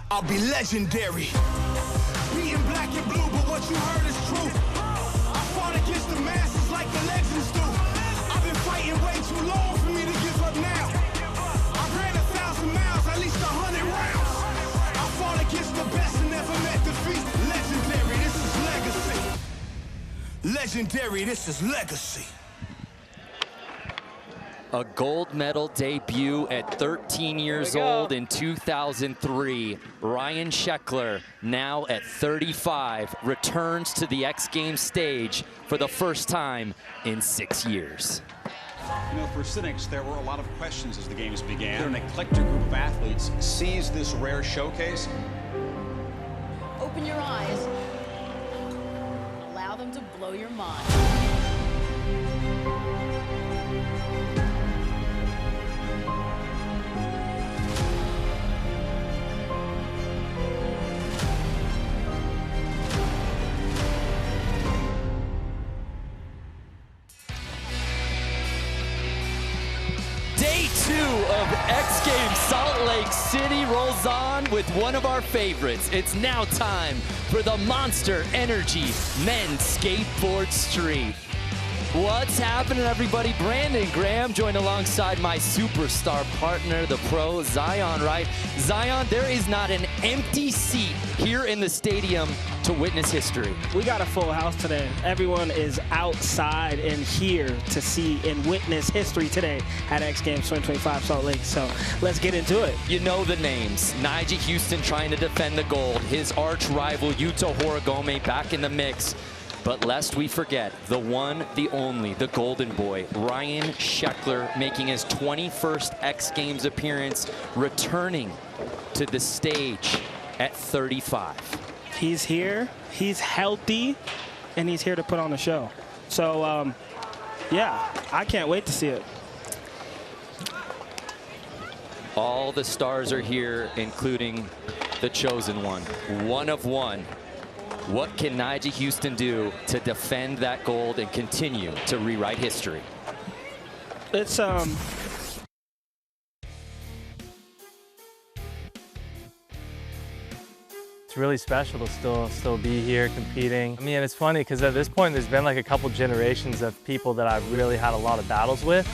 I'll be legendary. Being black and blue, but what you heard is true. I fought against the masses like the legends do. I've been fighting way too long for me to give up now. I ran 1,000 miles, at least 100 rounds. I fought against the best and never met defeat. Legendary, this is legacy. Legendary, this is legacy. A gold medal debut at 13 years old in 2003. Ryan Sheckler, now at 35, returns to the X Games stage for the first time in 6 years. You know, for cynics, there were a lot of questions as the games began. An eclectic group of athletes seized this rare showcase. Open your eyes. Allow them to blow your mind. Day 2 of X Games Salt Lake City rolls on with one of our favorites. It's now time for the Monster Energy Men's Skateboard Street. What's happening, everybody? Brandon Graham joined alongside my superstar partner, the pro Zion, right? Zion, there is not an empty seat here in the stadium to witness history. We got a full house today. Everyone is outside and here to see and witness history today at X Games 2025 Salt Lake. So let's get into it. You know the names. Nyjah Huston trying to defend the gold. His arch rival, Yuto Horigome, back in the mix. But lest we forget, the one, the only, the golden boy, Ryan Sheckler, making his 21st X Games appearance, returning to the stage at 35. He's here, he's healthy, and he's here to put on a show. So, yeah, I can't wait to see it. All the stars are here, including the chosen one of one. What can Nyjah Huston do to defend that gold and continue to rewrite history? It's It's really special to still be here competing. I mean, it's funny because at this point there's been like a couple generations of people that I've really had a lot of battles with.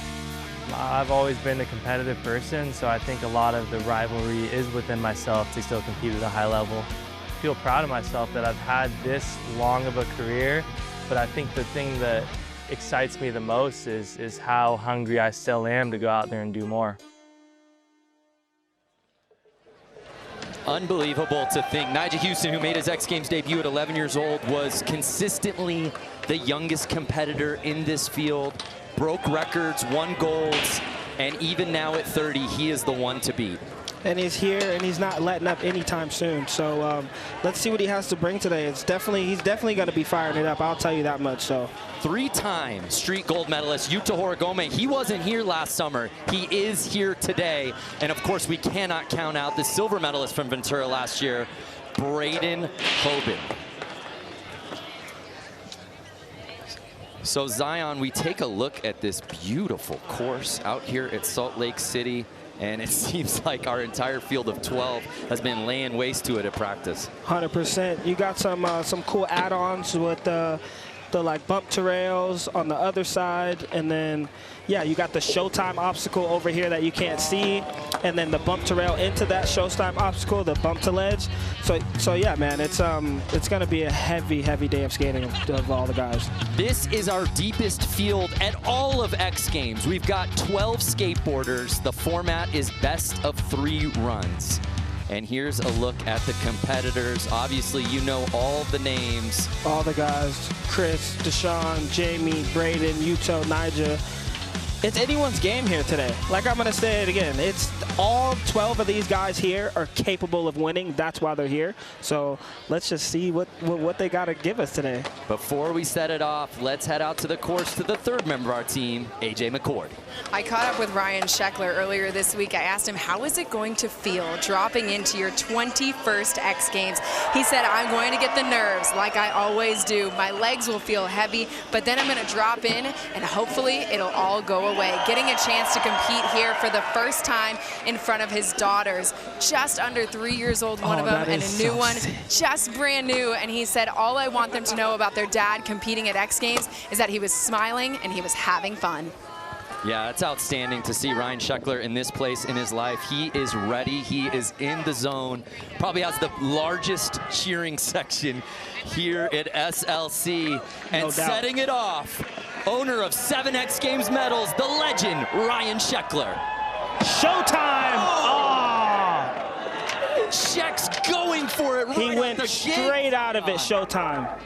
I've always been a competitive person, so I think a lot of the rivalry is within myself to still compete at a high level. I feel proud of myself that I've had this long of a career, but I think the thing that excites me the most is how hungry I still am to go out there and do more. Unbelievable to think Nyjah Huston, who made his X Games debut at 11 years old, was consistently the youngest competitor in this field, broke records, won golds, and even now at 30, he is the one to beat. And he's here, and he's not letting up anytime soon. So let's see what he has to bring today. He's definitely going to be firing it up. I'll tell you that much. So 3-time street gold medalist Yuto Horigome. He wasn't here last summer. He is here today. And of course, we cannot count out the silver medalist from Ventura last year, Braden Hoban. So Zion, we take a look at this beautiful course out here at Salt Lake City. And it seems like our entire field of 12 has been laying waste to it at practice. 100%. You got some cool add-ons with the like bump to rails on the other side, and then yeah, you got the Showtime obstacle over here that you can't see, and then the bump to rail into that Showtime obstacle, the bump to ledge. So yeah, man, it's gonna be a heavy day of skating of all the guys. This is our deepest field at all of X Games. We've got 12 skateboarders. The format is best of 3 runs. And here's a look at the competitors. Obviously, you know all the names. All the guys, Chris, Deshaun, Jamie, Braden, Yuto, Nyjah. It's anyone's game here today. Like I'm gonna say it again, it's all 12 of these guys here are capable of winning. That's why they're here. So let's just see what they gotta give us today. Before we set it off, let's head out to the course to the third member of our team, AJ McCord. I caught up with Ryan Sheckler earlier this week. I asked him, how is it going to feel dropping into your 21st X Games? He said, I'm going to get the nerves like I always do. My legs will feel heavy, but then I'm gonna drop in and hopefully it'll all go away. away, getting a chance to compete here for the first time in front of his daughters. Just under 3 years old, one of them, and a new one, just brand new. And he said, all I want them to know about their dad competing at X Games is that he was smiling and he was having fun. Yeah, it's outstanding to see Ryan Sheckler in this place in his life. He is ready. He is in the zone. Probably has the largest cheering section here at SLC. And setting it off, owner of 7 X Games medals, the legend, Ryan Sheckler. Showtime! Oh! Sheck's going for it right He went straight out of it, showtime.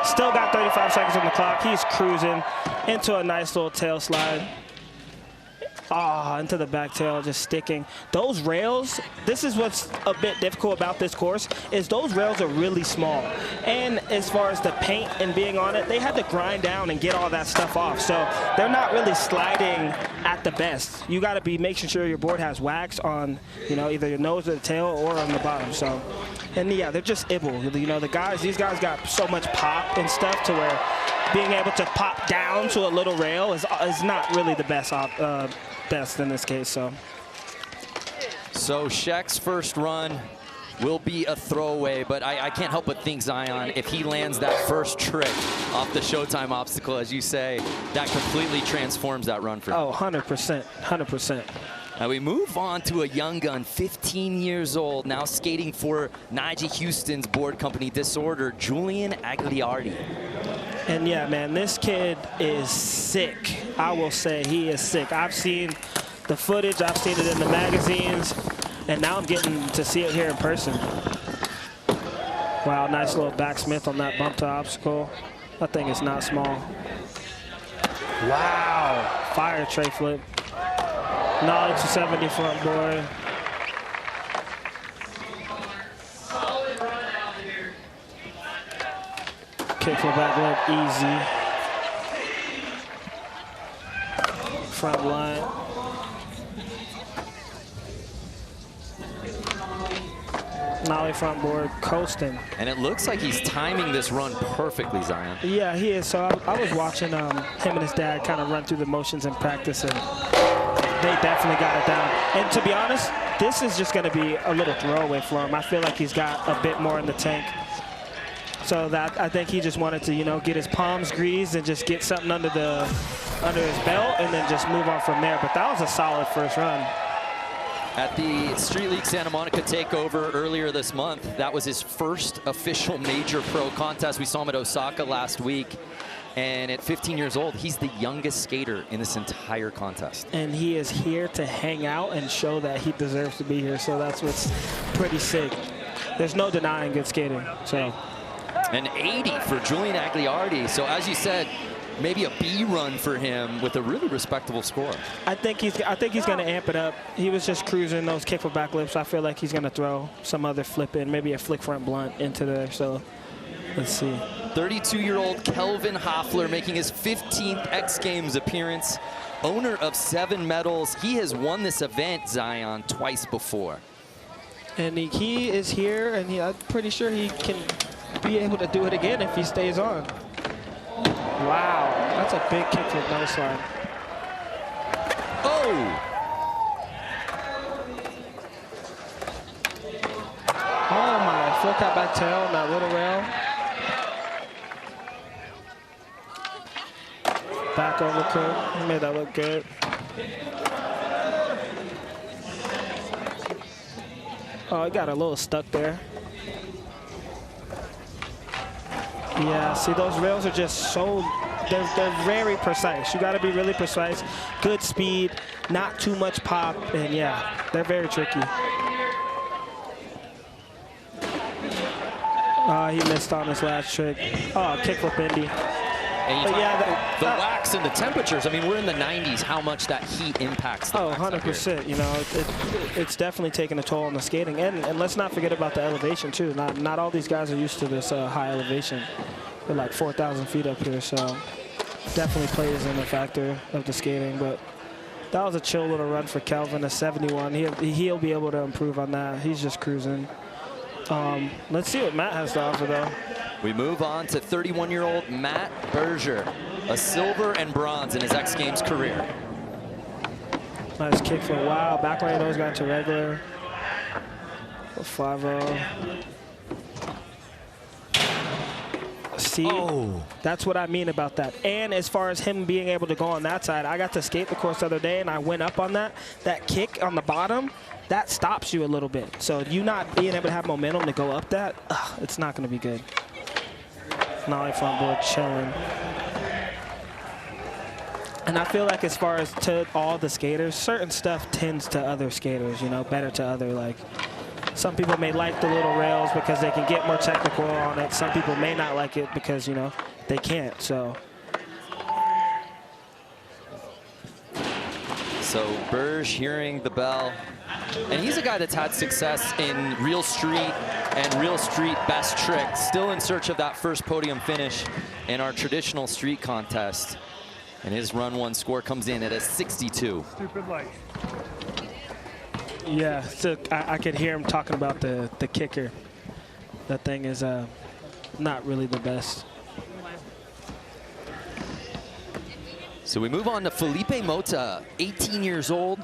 Still got 35 seconds on the clock. He's cruising into a nice little tail slide. Into the back tail, just sticking. Those rails, this is what's a bit difficult about this course, is those rails are really small. And as far as the paint and being on it, they had to grind down and get all that stuff off. So they're not really sliding at the best. You got to be making sure your board has wax on, you know, either your nose or the tail or on the bottom. So, and yeah, they're just able. You know, these guys got so much pop and stuff to where being able to pop down to a little rail is not really the best best in this case. So Sheck's first run will be a throwaway, but I can't help but think, Zion, if he lands that first trick off the Showtime obstacle, as you say, that completely transforms that run for him. Oh, 100%, 100%. Now we move on to a young gun, 15 years old, now skating for Nyjah Houston's board company, Disorder, Jeang-Agliardi. And yeah, man, this kid is sick. I will say he is sick. I've seen the footage, I've seen it in the magazines, and now I'm getting to see it here in person. Wow, nice little backsmith on that bump to obstacle. That thing is not small. Wow, fire tray flip. Knowledge to 70 front board. Kick for back lip, easy. Front line. Nollie front board, coasting. And it looks like he's timing this run perfectly, Zion. Yeah, he is. So I was watching him and his dad kind of run through the motions in practice, and they definitely got it down. And to be honest, this is just going to be a little throwaway for him. I feel like he's got a bit more in the tank. So that I think he just wanted to, you know, get his palms greased and just get something under his belt and then just move on from there. But that was a solid first run. At the Street League Santa Monica takeover earlier this month, that was his first official major pro contest. We saw him at Osaka last week. And at 15 years old, he's the youngest skater in this entire contest. And he is here to hang out and show that he deserves to be here. So that's what's pretty sick. There's no denying good skating. So. An 80 for Jeang-Agliardi. So as you said, maybe a B run for him with a really respectable score. I think he's going to amp it up. He was just cruising those kick for back lips. I feel like he's going to throw some other flip in, maybe a flick front blunt into there. So let's see. 32-year-old Kelvin Hoffler making his 15th X Games appearance. Owner of 7 medals. He has won this event, Zion, twice before. And he is here, and I'm pretty sure he can be able to do it again if he stays on. Wow, that's a big kick flip nose slide. Oh! Oh my, full cut back tail on that little rail. Back overcook, he made that look good. Oh, he got a little stuck there. Yeah, see, those rails are just so, they're very precise. You got to be really precise. Good speed, not too much pop, and yeah, they're very tricky. He missed on his last trick. Oh, kickflip Indy. And you talk the wax and the temperatures. I mean, we're in the 90s. How much that heat impacts the wax 100%. You know, it's definitely taking a toll on the skating. And let's not forget about the elevation, too. Not all these guys are used to this high elevation. They're like 4,000 feet up here, so definitely plays in the factor of the skating. But that was a chill little run for Kelvin, a 71. He'll be able to improve on that. He's just cruising. Let's see what Matt has to offer, though. We move on to 31-year-old Matt Berger. a silver and bronze in his X Games career. Nice kick for a while. Back line those got to regular. 5-0. See, that's what I mean about that. And as far as him being able to go on that side, I got to skate the course the other day and I went up on that. That kick on the bottom, that stops you a little bit. So you not being able to have momentum to go up that, it's not going to be good. Nollie front board chilling. And I feel like as far as to all the skaters, certain stuff tends to other skaters, you know, better to other, like, some people may like the little rails because they can get more technical on it. Some people may not like it because, you know, they can't, so. So Berge hearing the bell. And he's a guy that's had success in real street and real street best trick. Still in search of that first podium finish in our traditional street contest. And his run one score comes in at a 62. Stupid light. Yeah, so I could hear him talking about the kicker. That thing is not really the best. So we move on to Felipe Mota, 18 years old.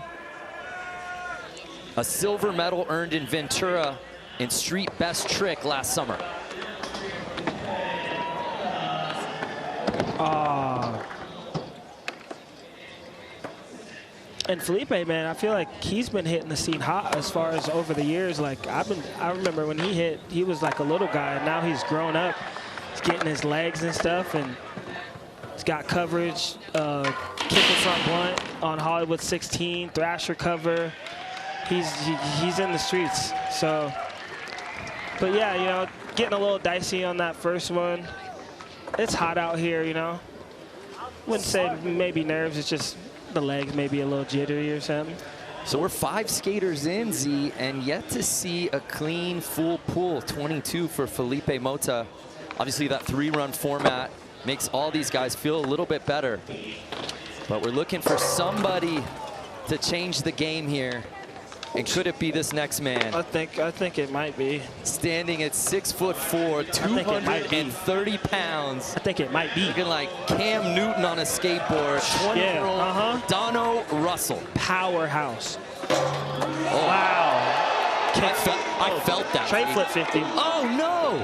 A silver medal earned in Ventura in street best trick last summer. And Felipe, man, I feel like he's been hitting the scene hot as far as over the years. Like I remember when he hit, he was like a little guy, and now he's grown up. He's getting his legs and stuff, and he's got coverage, kick front blunt on Hollywood 16, Thrasher cover. He's in the streets. So, but yeah, you know, getting a little dicey on that first one. It's hot out here, you know. Wouldn't say maybe nerves. It's just the legs maybe a little jittery or something. So we're 5 skaters in, Z, and yet to see a clean full pull 22 for Felipe Mota. Obviously that 3-run format makes all these guys feel a little bit better. But we're looking for somebody to change the game here. And could it be this next man? I think it might be. Standing at 6'4", 230 pounds. I think it might be. Looking like Cam Newton on a skateboard. 20-year-old Dono Russell. Powerhouse. Oh. Wow. I felt that. Tray flip 50. Oh, no.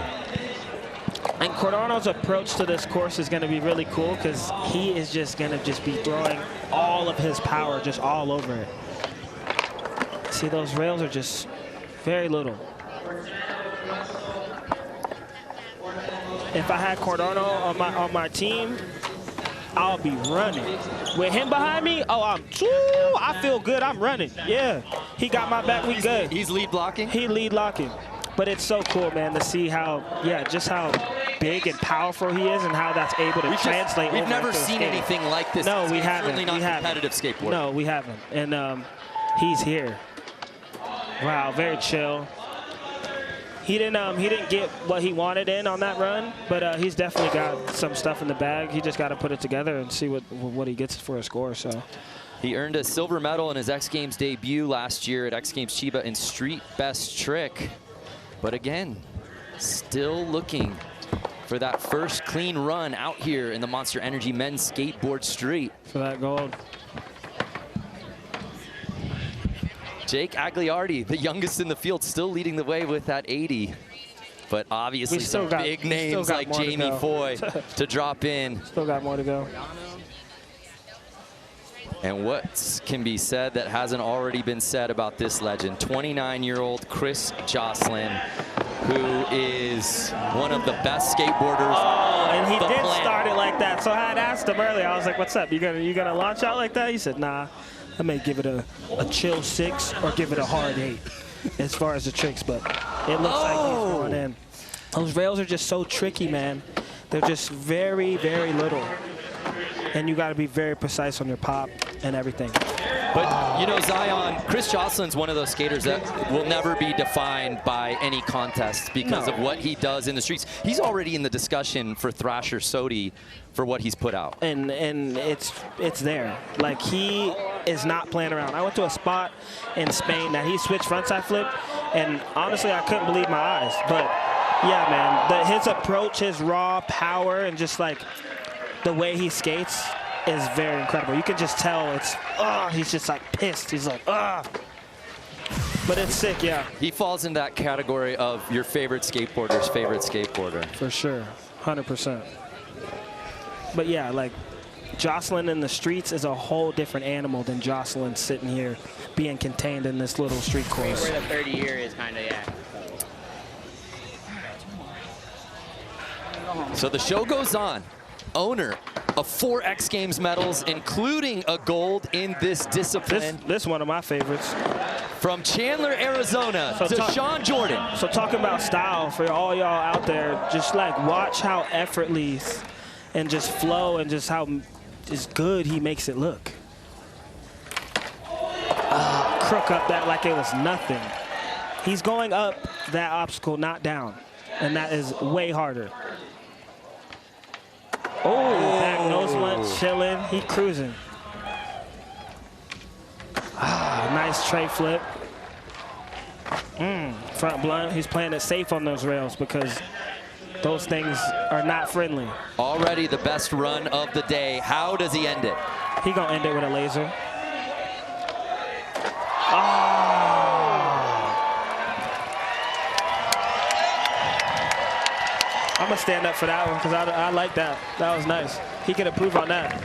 And Cordano's approach to this course is going to be really cool because he is just going to be throwing all of his power just all over it. See, those rails are just very little. If I had Cordano on my team, I'll be running. With him behind me, I feel good. I'm running. Yeah, he got my back. We good. He's lead blocking? He lead locking. But it's so cool, man, to see how, just how big and powerful he is and how that's able to translate. We've never seen anything like this. No, we haven't. Certainly not competitive skateboard. No, we haven't. And he's here. Wow, very chill. He didn't get what he wanted in on that run, but he's definitely got some stuff in the bag. He just got to put it together and see what he gets for a score. So he earned a silver medal in his X Games debut last year at X Games Chiba in street best trick. But again, still looking for that first clean run out here in the Monster Energy men's skateboard street. For that gold. Jeang-Agliardi, the youngest in the field, still leading the way with that 80. But obviously some big names like Jamie Foy to drop in. Still got more to go. And what can be said that hasn't already been said about this legend? 29-year-old Chris Jocelyn, who is one of the best skateboarders. Oh, and he did start it like that. So I had asked him earlier. I was like, "What's up? You gonna launch out like that?" He said, "Nah, I may give it a chill 6 or give it a hard 8 as far as the tricks, but it looks like he's going in." Those rails are just so tricky, man. They're just very, very little. And you got to be very precise on your pop and everything. But, you know, Zion, Chris Jocelyn's one of those skaters that will never be defined by any contest because of what he does in the streets. He's already in the discussion for Thrasher Sodi for what he's put out. And it's there. Like, he is not playing around. I went to a spot in Spain that he switched frontside flip, and honestly, I couldn't believe my eyes. But, yeah, man, his approach, his raw power, and just like the way he skates is very incredible. You can just tell it's, he's just like pissed. He's like, But it's sick, yeah. He falls in that category of your favorite skateboarder's favorite skateboarder. For sure, 100%. But yeah, like Jocelyn in the streets is a whole different animal than Jocelyn sitting here being contained in this little street course. Where the 30-year is kind of, yeah. So the show goes on. Owner of 4 X Games medals, including a gold in this discipline. This one of my favorites. From Chandler, Arizona, So to Sean Jordan. So talking about style, for all y'all out there, just like watch how effortless and just flow and just how just good he makes it look. Crook up that like it was nothing. He's going up that obstacle, not down. And that is way harder. Oh, back nose blunt, chilling. He cruising. Nice tray flip. Front blunt. He's playing it safe on those rails because those things are not friendly. Already the best run of the day. How does he end it? He gonna end it with a laser. I'm gonna stand up for that one because I like that. That was nice. He can improve on that.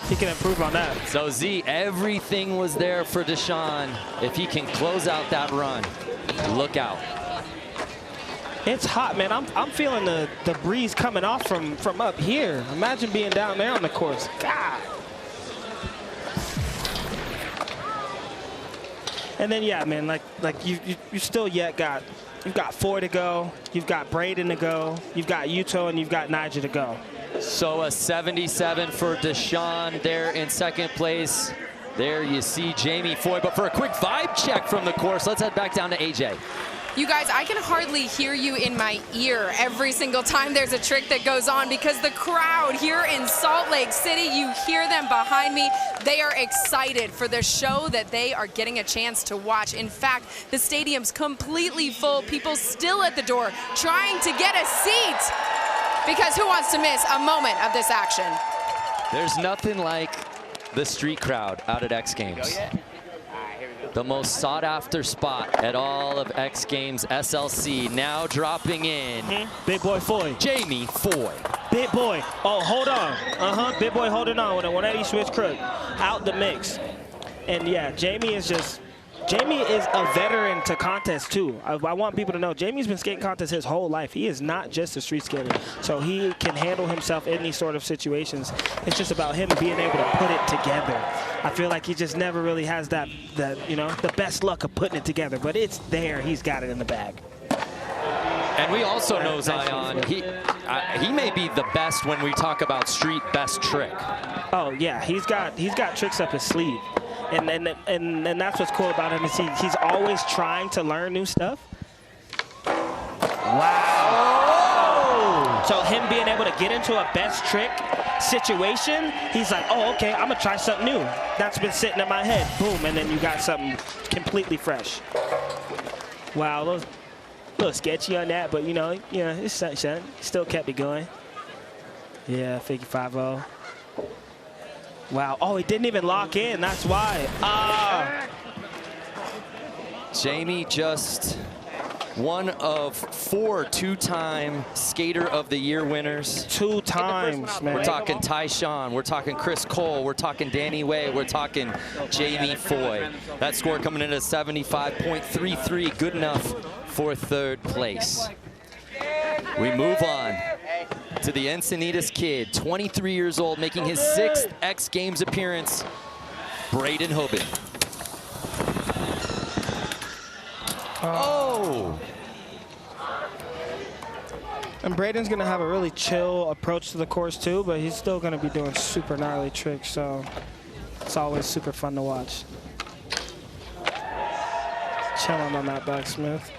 He can improve on that. So Z, everything was there for Deshaun. If he can close out that run, look out. It's hot, man. I'm feeling the breeze coming off from up here. Imagine being down there on the course. God. And then yeah, man, like you still got. You've got 4 to go. You've got Braden to go. You've got Yuto and you've got Nigel to go. So a 77 for Deshaun there in second place. There you see Jamie Foy. But for a quick vibe check from the course, let's head back down to AJ. You guys, I can hardly hear you in my ear every single time there's a trick that goes on because the crowd here in Salt Lake City, you hear them behind me. They are excited for the show that they are getting a chance to watch. In fact, the stadium's completely full. People still at the door trying to get a seat because who wants to miss a moment of this action? There's nothing like the street crowd out at X Games. The most sought after spot at all of X Games SLC. Now dropping in. Big boy Foy. Jamie Foy. Big boy. Oh, hold on. Big boy holding on with a 180 switch crook. Out the mix. And yeah, Jamie is a veteran to contests too. I want people to know Jamie's been skating contests his whole life. He is not just a street skater. So he can handle himself in these sort of situations. It's just about him being able to put it together. I feel like he just never really has that you know, the best luck of putting it together, but it's there. He's got it in the bag. And we also know Zion, he may be the best when we talk about street best trick. Oh yeah, he's got tricks up his sleeve. And that's what's cool about him is he's always trying to learn new stuff. Wow. So him being able to get into a best trick situation, he's like, oh, okay, I'm gonna try something new. That's been sitting in my head. Boom, and then you got something completely fresh. Wow, a little sketchy on that, but you know, yeah, it's sunshine. Still kept it going. Yeah, figure 5-0. Wow. Oh, he didn't even lock in. That's why. Jamie just one of 4 two-time Skater of the Year winners. 2 times, man. We're talking Tyshawn. We're talking Chris Cole. We're talking Danny Way. We're talking Jamie Foy. That score coming in at 75.33. Good enough for 3rd place. We move on to the Encinitas kid, 23 years old, making his 6th X Games appearance, Braden Hoban. Oh! And Braden's going to have a really chill approach to the course too, but he's still going to be doing super gnarly tricks, so it's always super fun to watch. Chilling on that backsmith.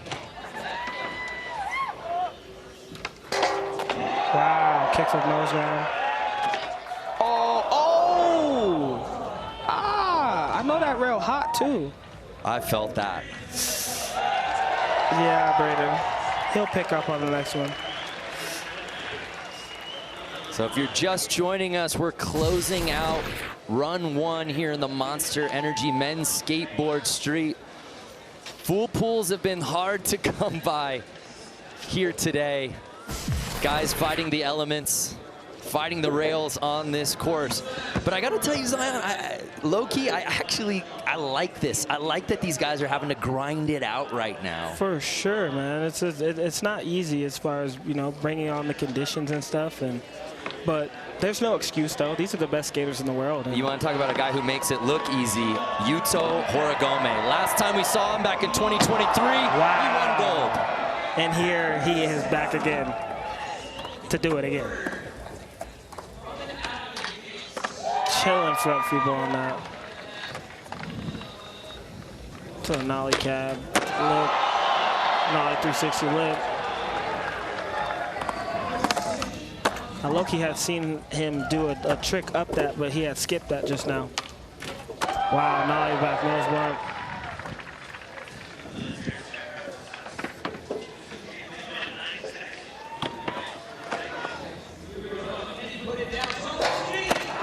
Wow, kick from nose round. I know that rail hot too. I felt that. Yeah, Braden. He'll pick up on the next one. So if you're just joining us, we're closing out run 1 here in the Monster Energy Men's Skateboard Street. Full pools have been hard to come by here today. Guys fighting the elements, fighting the rails on this course. But I gotta tell you, Zion, low-key, I like this. I like that these guys are having to grind it out right now. For sure, man. It's not easy as far as, you know, bringing on the conditions and stuff. But there's no excuse, though. These are the best skaters in the world. You want to talk about a guy who makes it look easy, Yuto Horigome. Last time we saw him back in 2023, wow. He won gold. And here he is back again to do it again. Chilling front feeble on that. To the nollie cab, lip, nollie 360 lip. I low-key had seen him do a trick up that, but he had skipped that just now. Wow, nollie back nose bump.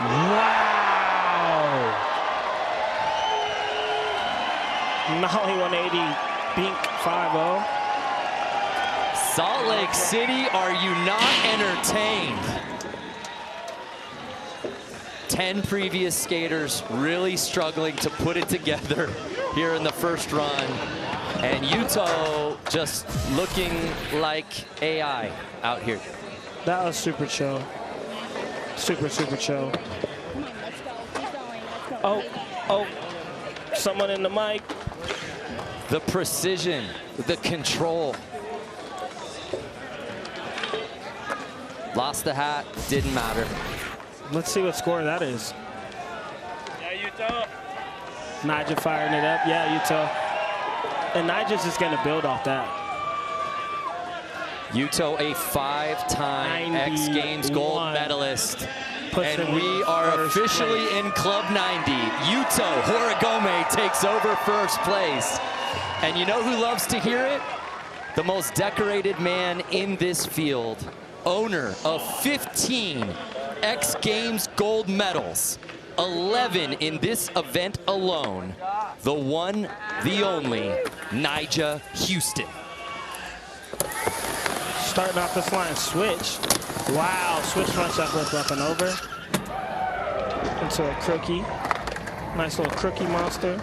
Wow! Nollie 180, bink 5-0. Salt Lake City, are you not entertained? 10 previous skaters really struggling to put it together here in the first run. And Yuto just looking like AI out here. That was super chill. Super, super chill. Oh, someone in the mic. The precision, the control. Lost the hat, didn't matter. Let's see what score that is. Yeah, Yuto. Nigel firing it up. Yeah, Yuto. And Nigel's just going to build off that. Yuto, a 5-time X Games gold medalist. And we are officially in Club 90. Yuto Horigome takes over first place. And you know who loves to hear it? The most decorated man in this field. Owner of 15 X Games gold medals, 11 in this event alone, the one, the only, Nyjah Houston. Starting off this line, switch. Wow, switch front up, lift up and over. Into a crookie. Nice little crookie monster.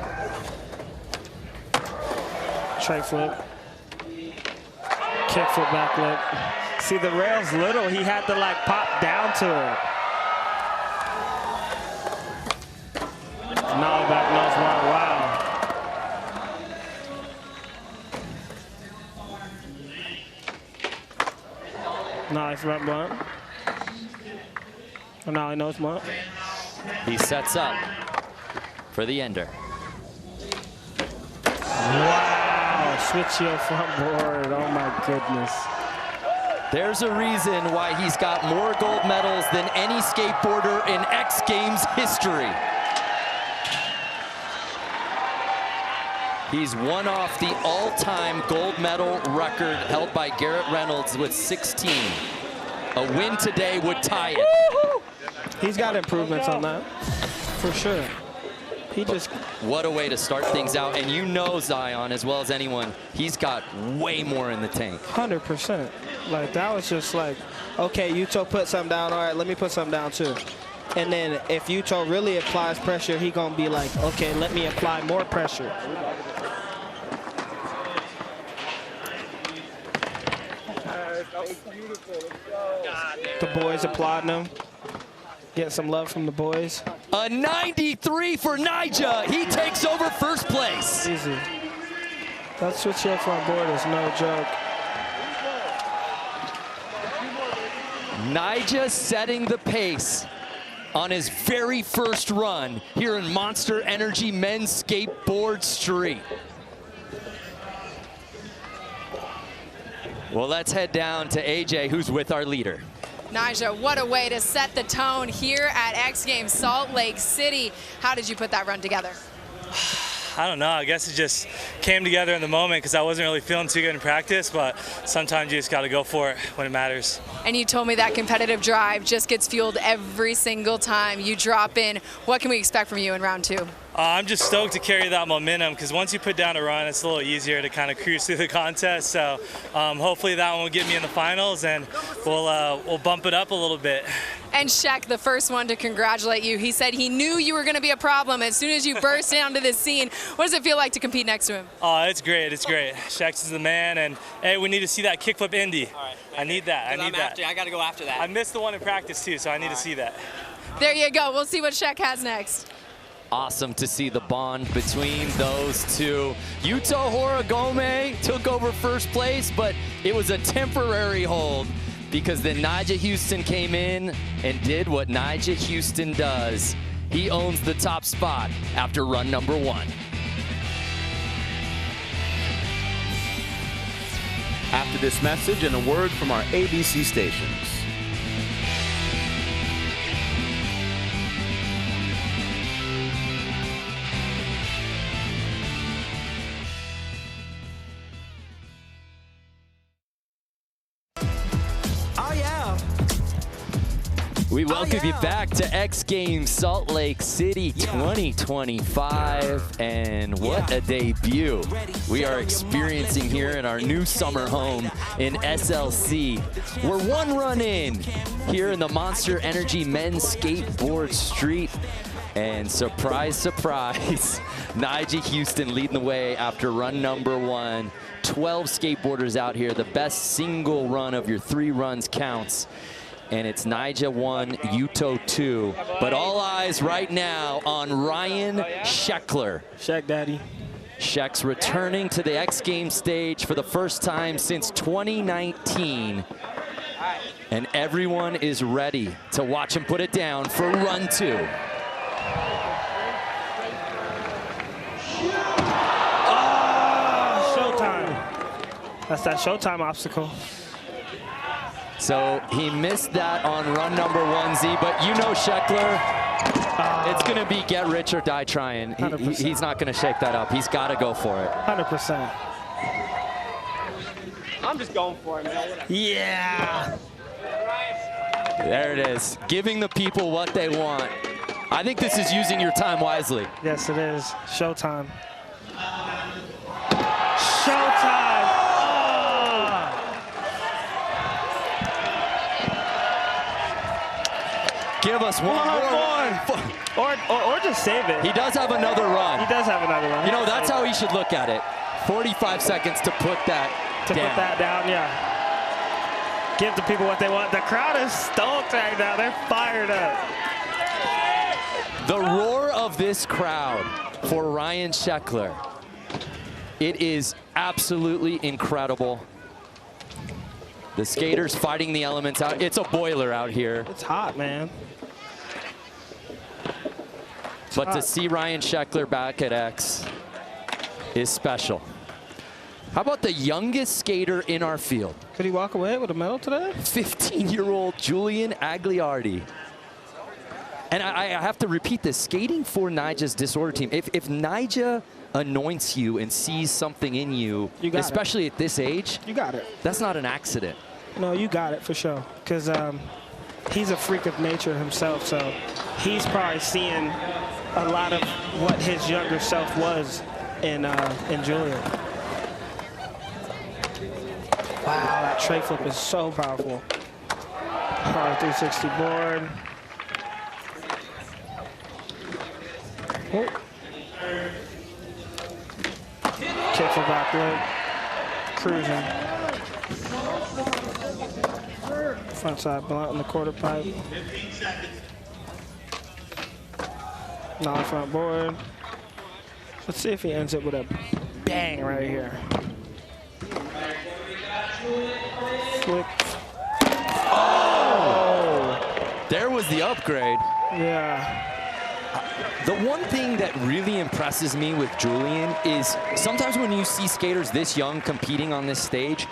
Tray flip. Kick flip back lip. See, the rail's little. He had to, like, pop down to it. Nollie back nose one. Wow. Nollie front blunt. Nollie nose blunt. He sets up for the ender. Wow. Switch your front board. Oh, my goodness. There's a reason why he's got more gold medals than any skateboarder in X Games history. He's one off the all-time gold medal record held by Garrett Reynolds with 16. A win today would tie it. He's got improvements on that, for sure. He just... What a way to start things out. And you know, Zion, as well as anyone, he's got way more in the tank. 100%. Like, that was just like, okay, Yuto put something down. All right, let me put something down, too. And then if Yuto really applies pressure, he going to be like, okay, let me apply more pressure. The boys applauding him. Getting some love from the boys. A 93 for Nyjah. He takes over first place. Easy. That switch up front board is no joke. Nyjah setting the pace on his very first run here in Monster Energy Men's Skateboard Street. Well, let's head down to AJ, who's with our leader. Nyjah, what a way to set the tone here at X Games Salt Lake City. How did you put that run together? I don't know. I guess it just came together in the moment because I wasn't really feeling too good in practice, but sometimes you just got to go for it when it matters. And you told me that competitive drive just gets fueled every single time you drop in. What can we expect from you in round 2? I'm just stoked to carry that momentum because once you put down a run, it's a little easier to kind of cruise through the contest. So hopefully that one will get me in the finals, and we'll bump it up a little bit. And Shek, the first one to congratulate you, he said he knew you were going to be a problem as soon as you burst onto this scene. What does it feel like to compete next to him? Oh, it's great. It's great. Shek is the man, and hey, we need to see that kickflip Indy. All right. I need that. I need that. I got to go after that. I missed the one in practice too, so I need to see that. There you go. We'll see what Shek has next. Awesome to see the bond between those two. Yuto Horigome took over first place, but it was a temporary hold because then Nyjah Huston came in and did what Nyjah Huston does. He owns the top spot after run number 1. After this message and a word from our ABC stations. We welcome you back to X Games Salt Lake City 2025, and what a debut we are experiencing here in our new summer home in SLC. We're 1 run in here in the Monster Energy Men's Skateboard Street, and surprise, surprise, Nyjah Huston leading the way after run number 1. 12 skateboarders out here. The best single run of your 3 runs counts. And it's Nyjah 1, Yuto 2. But all eyes right now on Ryan Sheckler. Shek Daddy. Shek's returning to the X Games stage for the first time since 2019. And everyone is ready to watch him put it down for run 2. Oh, showtime. That's that showtime obstacle. So he missed that on run number 1Z, but you know Sheckler, it's going to be get rich or die trying. He's not going to shake that up. He's got to go for it. 100%. I'm just going for it, man. Yeah. There it is, giving the people what they want. I think this is using your time wisely. Yes, it is. Showtime. Showtime. Give us one more. Or just save it. He does have another run. He does have another run. You know, that's how he should look at it. 45 seconds to put that down. Put that down, yeah. Give the people what they want. The crowd is stoked right now. They're fired up. The roar of this crowd for Ryan Sheckler. It is absolutely incredible. The skaters fighting the elements out. It's a boiler out here. It's hot, man. But to see Ryan Sheckler back at X is special. How about the youngest skater in our field? Could he walk away with a medal today? 15-year-old Jeang-Agliardi. And I have to repeat this, skating for Nyjah's disorder team. If Nyjah anoints you and sees something in you, especially at this age, you got it. That's not an accident. No, you got it for sure. Because he's a freak of nature himself, so he's probably seeing a lot of what his younger self was in Julian. Wow, that tray flip is so powerful. Power 360 board. Oh. Kick for back leg. Cruising. Front side blunt on the quarter pipe. Non-front board. Let's see if he ends up with a bang right here. Flip. Oh! There was the upgrade. Yeah. The one thing that really impresses me with Julian is sometimes when you see skaters this young competing on this stage,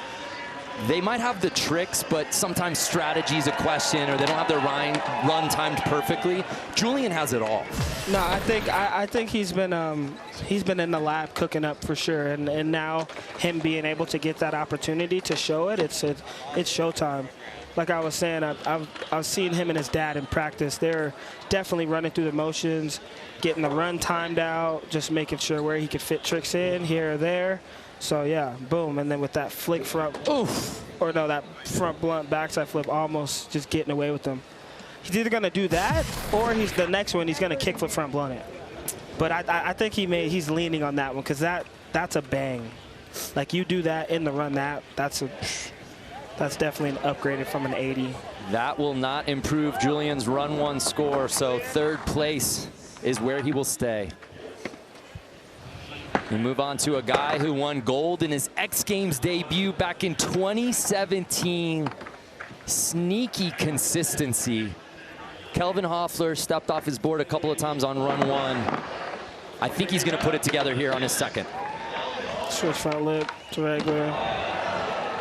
they might have the tricks, but sometimes strategy is a question, or they don't have their run timed perfectly. Julian has it all. No, I think he's been in the lab cooking up for sure, and now him being able to get that opportunity to show it, it's showtime. Like I was saying, I've seen him and his dad in practice. They're definitely running through the motions, getting the run timed out, just making sure where he could fit tricks in here or there. So yeah, boom, and then with that flick front, oof, or no, that front blunt backside flip, almost just getting away with them. He's either gonna do that, or the next one he's gonna kick flip front blunt it. But I think he's leaning on that one because that's a bang. Like you do that in the run, that's definitely an upgraded from an 80. That will not improve Julian's run 1 score, so 3rd place is where he will stay. We move on to a guy who won gold in his X Games debut back in 2017. Sneaky consistency. Kelvin Hoffler stepped off his board a couple of times on run 1. I think he's going to put it together here on his 2nd. Switch front lip to regular.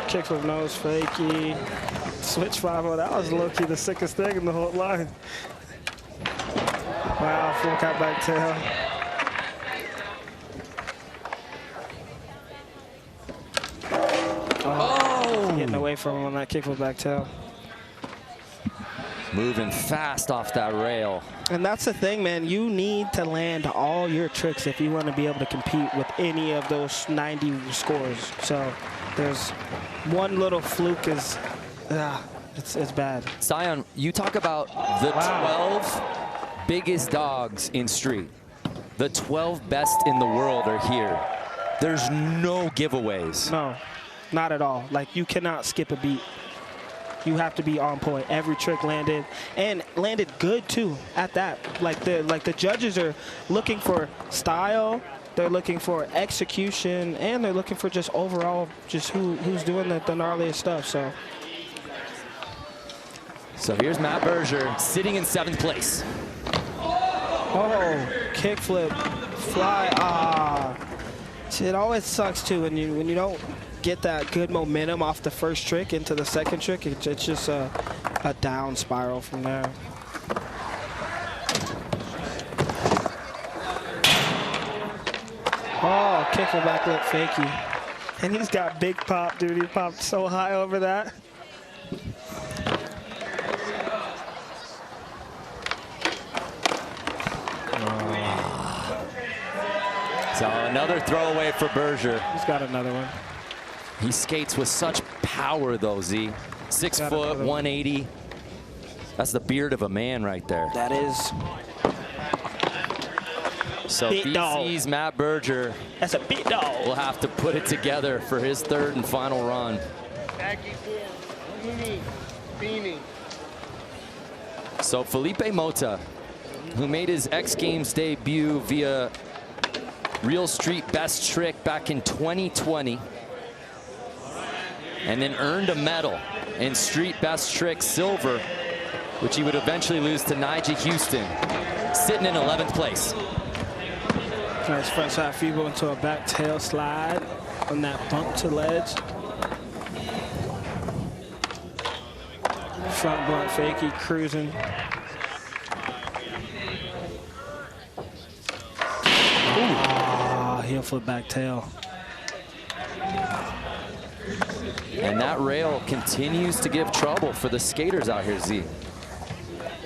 Kickflip nose fakie. Switch 5-0. That was low-key the sickest thing in the whole line. Wow, full cat back tail. Oh! Getting away from him on that kickflip back tail. Moving fast off that rail. And that's the thing, man. You need to land all your tricks if you want to be able to compete with any of those 90 scores. So there's one little fluke is, it's bad. Sion, you talk about the 12 biggest dogs in street. The 12 best in the world are here. There's no giveaways. No, not at all. Like, you cannot skip a beat. You have to be on point. Every trick landed, and landed good too at that. Like the judges are looking for style, they're looking for execution, and they're looking for just overall just who's doing the gnarliest stuff. So here's Matt Berger sitting in 7th place. Oh, kickflip, fly. It always sucks too when you don't get that good momentum off the first trick into the second trick. It's just a down spiral from there. Oh, kickflip back lip fakie. And he's got big pop, dude. He popped so high over that. So another throwaway for Berger. He's got another one. He skates with such power, though, Z. 6 foot, 180. That's the beard of a man right there. That is. So BC's Matt Berger. That's a big dog. Will have to put it together for his 3rd and final run. So Felipe Mota, who made his X Games debut via Real Street Best Trick back in 2020, and then earned a medal in Street Best Trick Silver, which he would eventually lose to Nigel Houston, sitting in 11th place. Nice front side feeble into a back tail slide on that bump to ledge. Front blunt fakie cruising. Heel flip back tail. And that rail continues to give trouble for the skaters out here, Z.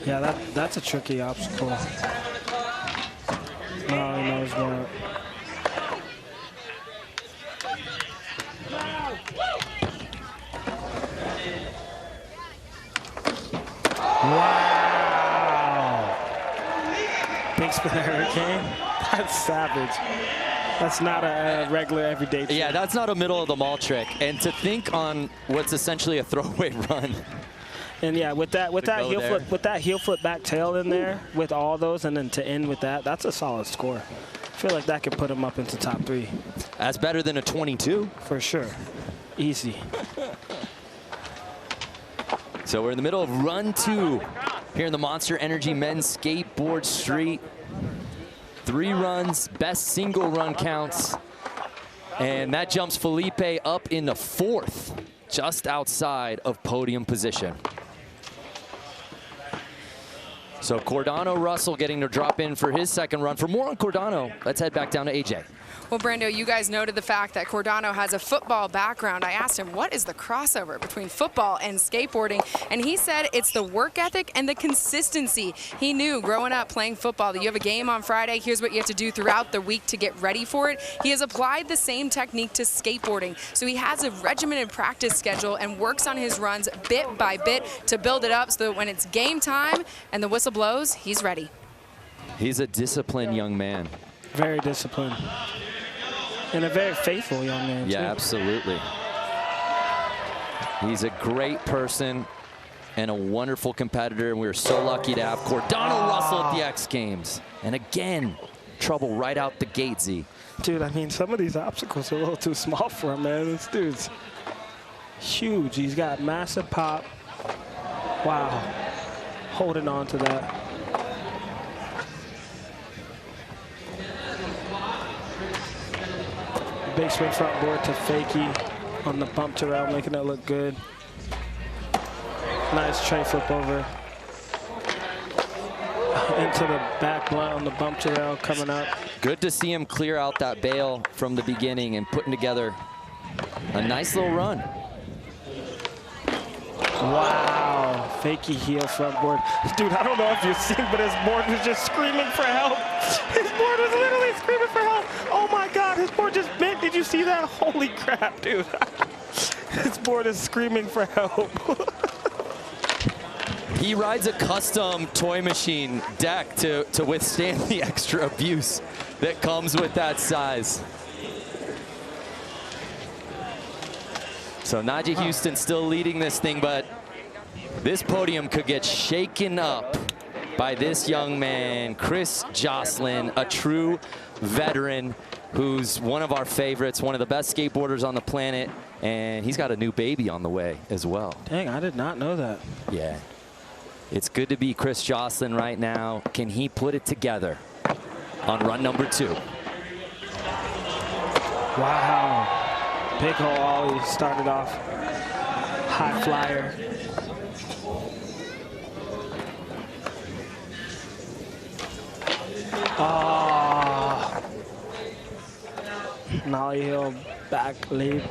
Yeah, that's a tricky obstacle. No, he knows what. Wow! Big spin hurricane. That's savage. That's not a regular everyday trick. Yeah, that's not a middle of the mall trick. And to think on what's essentially a throwaway run. And yeah, with that heel flip back tail in there, with all those, and then to end with that's a solid score. I feel like that could put him up into top 3. That's better than a 22. For sure. Easy. So we're in the middle of run 2 here in the Monster Energy Men's Skateboard Street. 3 runs, best single run counts. And that jumps Felipe up in the 4th, just outside of podium position. So Cordano Russell getting to drop in for his second run. For more on Cordano, let's head back down to AJ. Well, Brando, you guys noted the fact that Cordano has a football background. I asked him, what is the crossover between football and skateboarding? And he said it's the work ethic and the consistency. He knew growing up playing football that you have a game on Friday, here's what you have to do throughout the week to get ready for it. He has applied the same technique to skateboarding. So he has a regimented practice schedule and works on his runs bit by bit to build it up so that when it's game time and the whistle blows, he's ready. He's a disciplined young man. Very disciplined. And a very faithful young man, Yeah, too. absolutely. He's a great person and a wonderful competitor, and we're so lucky to have Cordano Russell at the X Games. And again, trouble right out the gate, Z. Dude, I mean, some of these obstacles are a little too small for him, man. This dude's huge. He's got massive pop. Wow. Holding on to that. Big swing front board to fakie on the bump to rail, making it look good. Nice tray flip over. Into the back blunt on the bump to rail coming up. Good to see him clear out that bail from the beginning and putting together a nice little run. Wow, fakie heel front board. Dude, I don't know if you've seen, but his board was just screaming for help. His board was literally screaming for help. Oh my God, his board just bent. Did you see that? Holy crap, dude. His board is screaming for help. He rides a custom toy machine deck to withstand the extra abuse that comes with that size. So Najee Houston still leading this thing, but this podium could get shaken up by this young man, Chris Joslin, a true veteran who's one of our favorites, one of the best skateboarders on the planet, and he's got a new baby on the way as well. Dang, I did not know that. Yeah. It's good to be Chris Joslin right now. Can he put it together on run number 2? Wow. Big hole ollie started off. High flyer. Oh. Nollie heel back lead.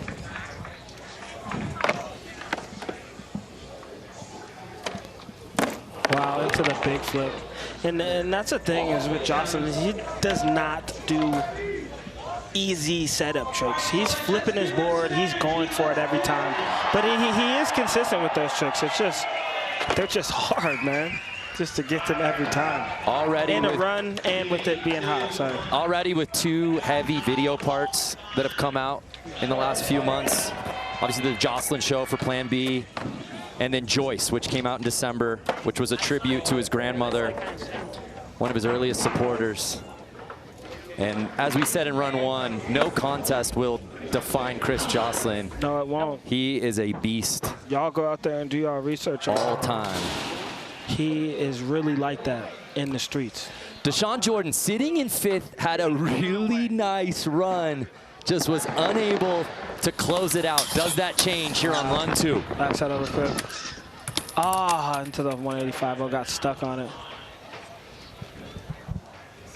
Wow, into the big flip. And that's the thing is with Jocelyn, he does not do easy setup tricks. He's flipping his board. He's going for it every time. But he is consistent with those tricks. It's just, they're just hard, man, just to get them every time. Already in a run and with it being hot, sorry. Already with 2 heavy video parts that have come out in the last few months. Obviously the Jocelyn show for Plan B. And then Joyce, which came out in December, which was a tribute to his grandmother, one of his earliest supporters. And as we said in run 1, no contest will define Chris Joslin. No, it won't. He is a beast. Y'all go out there and do y'all research on all time. He is really like that in the streets. Deshaun Jordan sitting in 5th, had a really nice run, just was unable to close it out. Does that change here on run 2? Backside over quick. Ah, into the 185. I got stuck on it.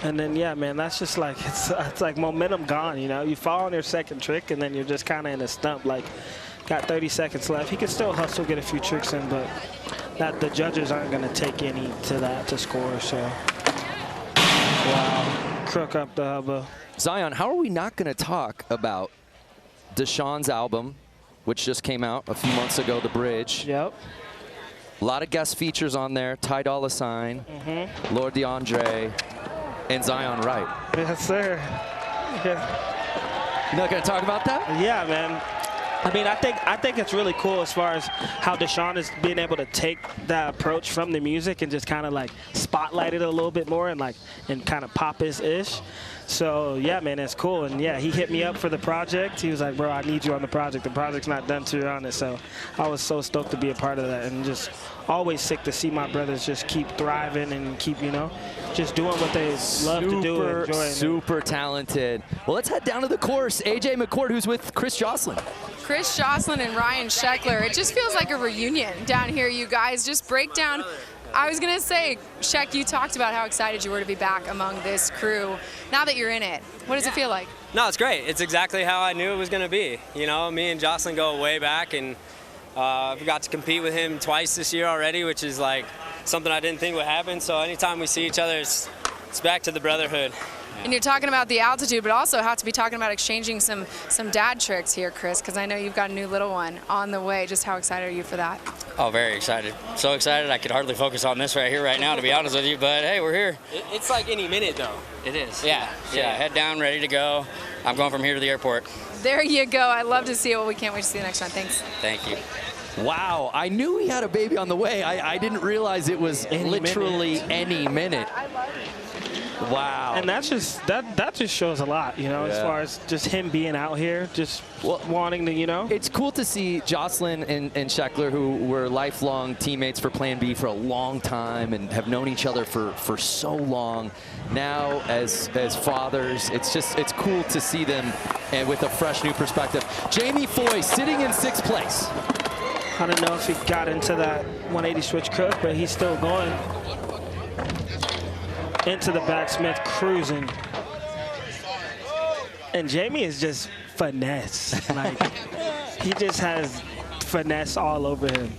And then, yeah, man, that's just like, it's like momentum gone, you know? You fall on your second trick, and then you're just kind of in a stump. Like, got 30 seconds left. He can still hustle, get a few tricks in, but that the judges aren't going to take any to that to score, so. Wow. Crook up the elbow. Zion, how are we not going to talk about Deshaun's album, which just came out a few months ago, The Bridge? Yep. A lot of guest features on there. Ty Dolla $ign, Lord DeAndre, and Zion Wright. Yes, sir. Yeah. You're not going to talk about that? Yeah, man. I mean, I think it's really cool as far as how Deshaun is being able to take that approach from the music and just kind of like spotlight it a little bit more and kind of pop his ish. So yeah, man, it's cool. And yeah, he hit me up for the project. He was like, bro, I need you on the project. The project's not done till you're on it. So I was so stoked to be a part of that, and just always sick to see my brothers just keep thriving and keep, you know, just doing what they love to do and enjoying. Super talented. Well, let's head down to the course. AJ McCord, who's with Chris Joslin. Chris Joslin and Ryan Sheckler. It just feels like a reunion down here, you guys. Just break down I was gonna say, Shek, you talked about how excited you were to be back among this crew. Now that you're in it, what does it feel like? No, it's great. It's exactly how I knew it was going to be. You know, me and Jocelyn go way back, and we got to compete with him twice this year already, which is like something I didn't think would happen. So anytime we see each other, it's back to the brotherhood. And you're talking about the altitude, but also have to be talking about exchanging some dad tricks here, Chris, because I know you've got a new little one on the way. Just how excited are you for that? Oh, very excited. So excited I could hardly focus on this right here, right now, to be honest with you. But hey, we're here. It's like any minute, though. It is. Yeah. Head down, ready to go. I'm going from here to the airport. There you go. I love to see it. Well, we can't wait to see the next one. Thanks. Thank you. Wow, I knew he had a baby on the way. I didn't realize it was literally any minute. I love it. Wow. And that's just that just shows a lot, you know, as far as just him being out here, just wanting to, you know. It's cool to see Jocelyn and Sheckler, who were lifelong teammates for Plan B for a long time and have known each other for so long. Now, as fathers, it's cool to see them and with a fresh new perspective. Jamie Foy sitting in 6th place. I don't know if he got into that 180 switch crook, but he's still going. Into the backsmith, cruising. And Jamie is just finesse. Like, he just has finesse all over him.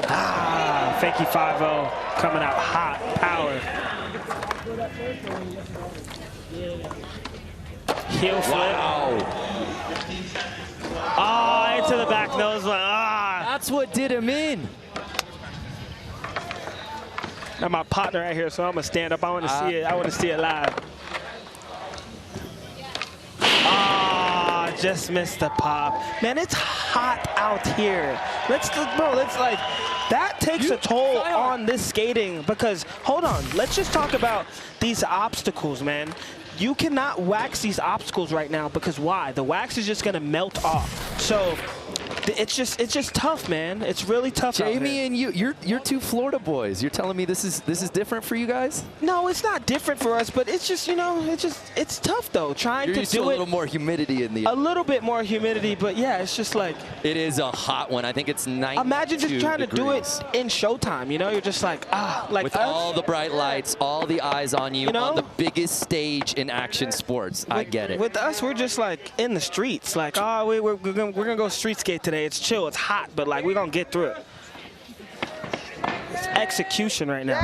Ah, fakey 5-0 coming out hot, power. Heel flip. Wow. Oh, into the back nose. Ah. That's what did him in. Now my partner right here, so I'm gonna stand up. I want to see it. I want to see it live. Ah, just missed the pop. Man, it's hot out here. Let's like that takes a toll on this skating because hold on, let's just talk about these obstacles, man. You cannot wax these obstacles right now because why? The wax is just gonna melt off. So it's just tough, man. It's really tough. Jamie and you're two Florida boys. You're telling me this is different for you guys? No, it's not different for us, but it's just, you know, it's tough though. Trying to do a little more humidity in the. A little bit more humidity, but yeah, it's just like. It is a hot one. I think it's 92 Imagine just trying to do it degrees. in showtime. You know, you're just like like with all the bright lights, all the eyes on you, on the biggest stage in action sports. I get it. With us, we're just like in the streets. Like, oh, we're gonna go street skate today. It's chill, it's hot, but like we're gonna get through it. It's execution right now.